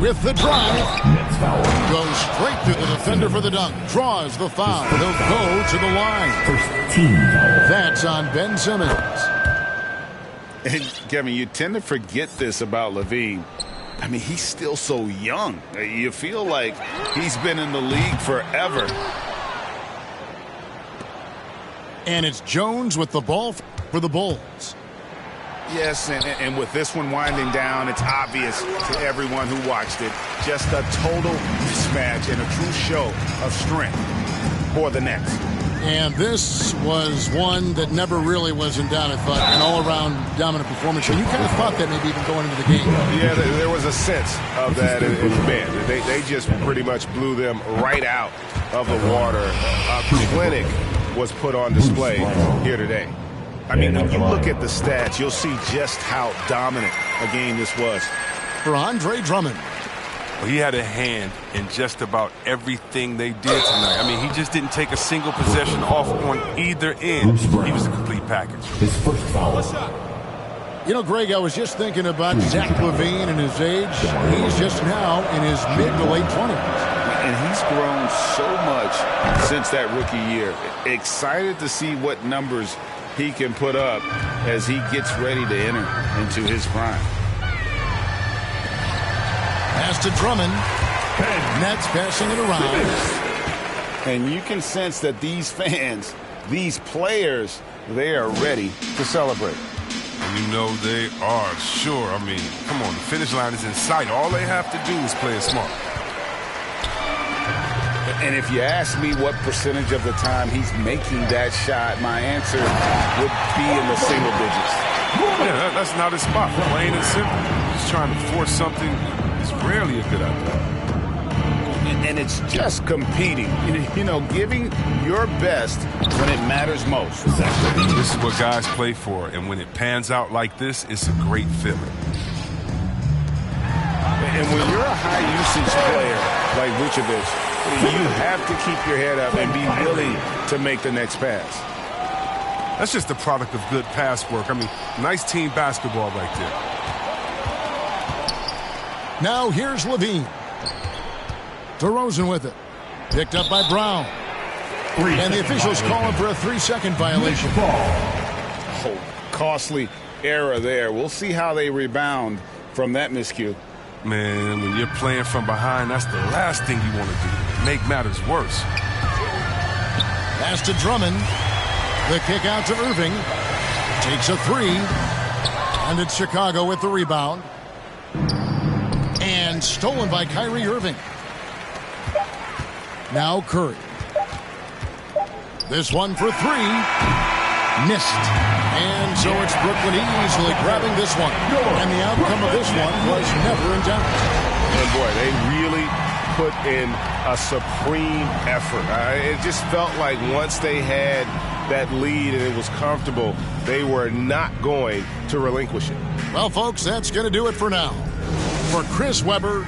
With the drive. Goes straight through the defender for the dunk. Draws the foul. He'll go to the line. First team foul. That's on Ben Simmons. And Kevin, you tend to forget this about Levine. I mean, he's still so young. You feel like he's been in the league forever. And it's Jones with the ball for the Bulls. Yes, and with this one winding down, it's obvious to everyone who watched it. Just a total mismatch and a true show of strength for the Nets. And this was one that never really was in doubt, I thought, an all-around dominant performance. And you kind of thought that maybe even going into the game. Yeah, there was a sense of that in bed. They just pretty much blew them right out of the water. A clinic was put on display here today. I mean, when you look at the stats, you'll see just how dominant a game this was. For Andre Drummond. Well, he had a hand in just about everything they did tonight. I mean, he just didn't take a single possession off on either end. He was a complete package. His first foul. You know, Greg, I was just thinking about Zach Levine and his age. He's just now in his mid to late 20s. And he's grown so much since that rookie year. Excited to see what numbers he can put up as he gets ready to enter into his prime. Pass to Drummond. Nets passing it around. And you can sense that these fans, these players, they are ready to celebrate. And you know they are, sure. I mean, come on, the finish line is in sight. All they have to do is play it smart. And if you ask me what percentage of the time he's making that shot, my answer would be in the single digits. Yeah, that's not his spot. Plain and simple. He's trying to force something as rarely a good idea. And it's just competing, giving your best when it matters most. This is what guys play for, and when it pans out like this, it's a great feeling. And when you're a high-usage player like Vucevic, you have to keep your head up and be willing to make the next pass. That's just the product of good pass work. I mean, nice team basketball right there. Now here's Levine. DeRozan with it. Picked up by Brown. And the officials calling for a 3-second violation. Oh, costly error there. We'll see how they rebound from that miscue. Man, when you're playing from behind, that's the last thing you want to do. Make matters worse. Pass to Drummond. The kick out to Irving. Takes a 3. And it's Chicago with the rebound. And stolen by Kyrie Irving. Now Curry. This one for 3. Missed. And so it's Brooklyn easily grabbing this one. And the outcome of this one was never in doubt. And boy, they really put in a supreme effort. It just felt like once they had that lead and it was comfortable, they were not going to relinquish it. Well, folks, that's going to do it for now. For Chris Webber,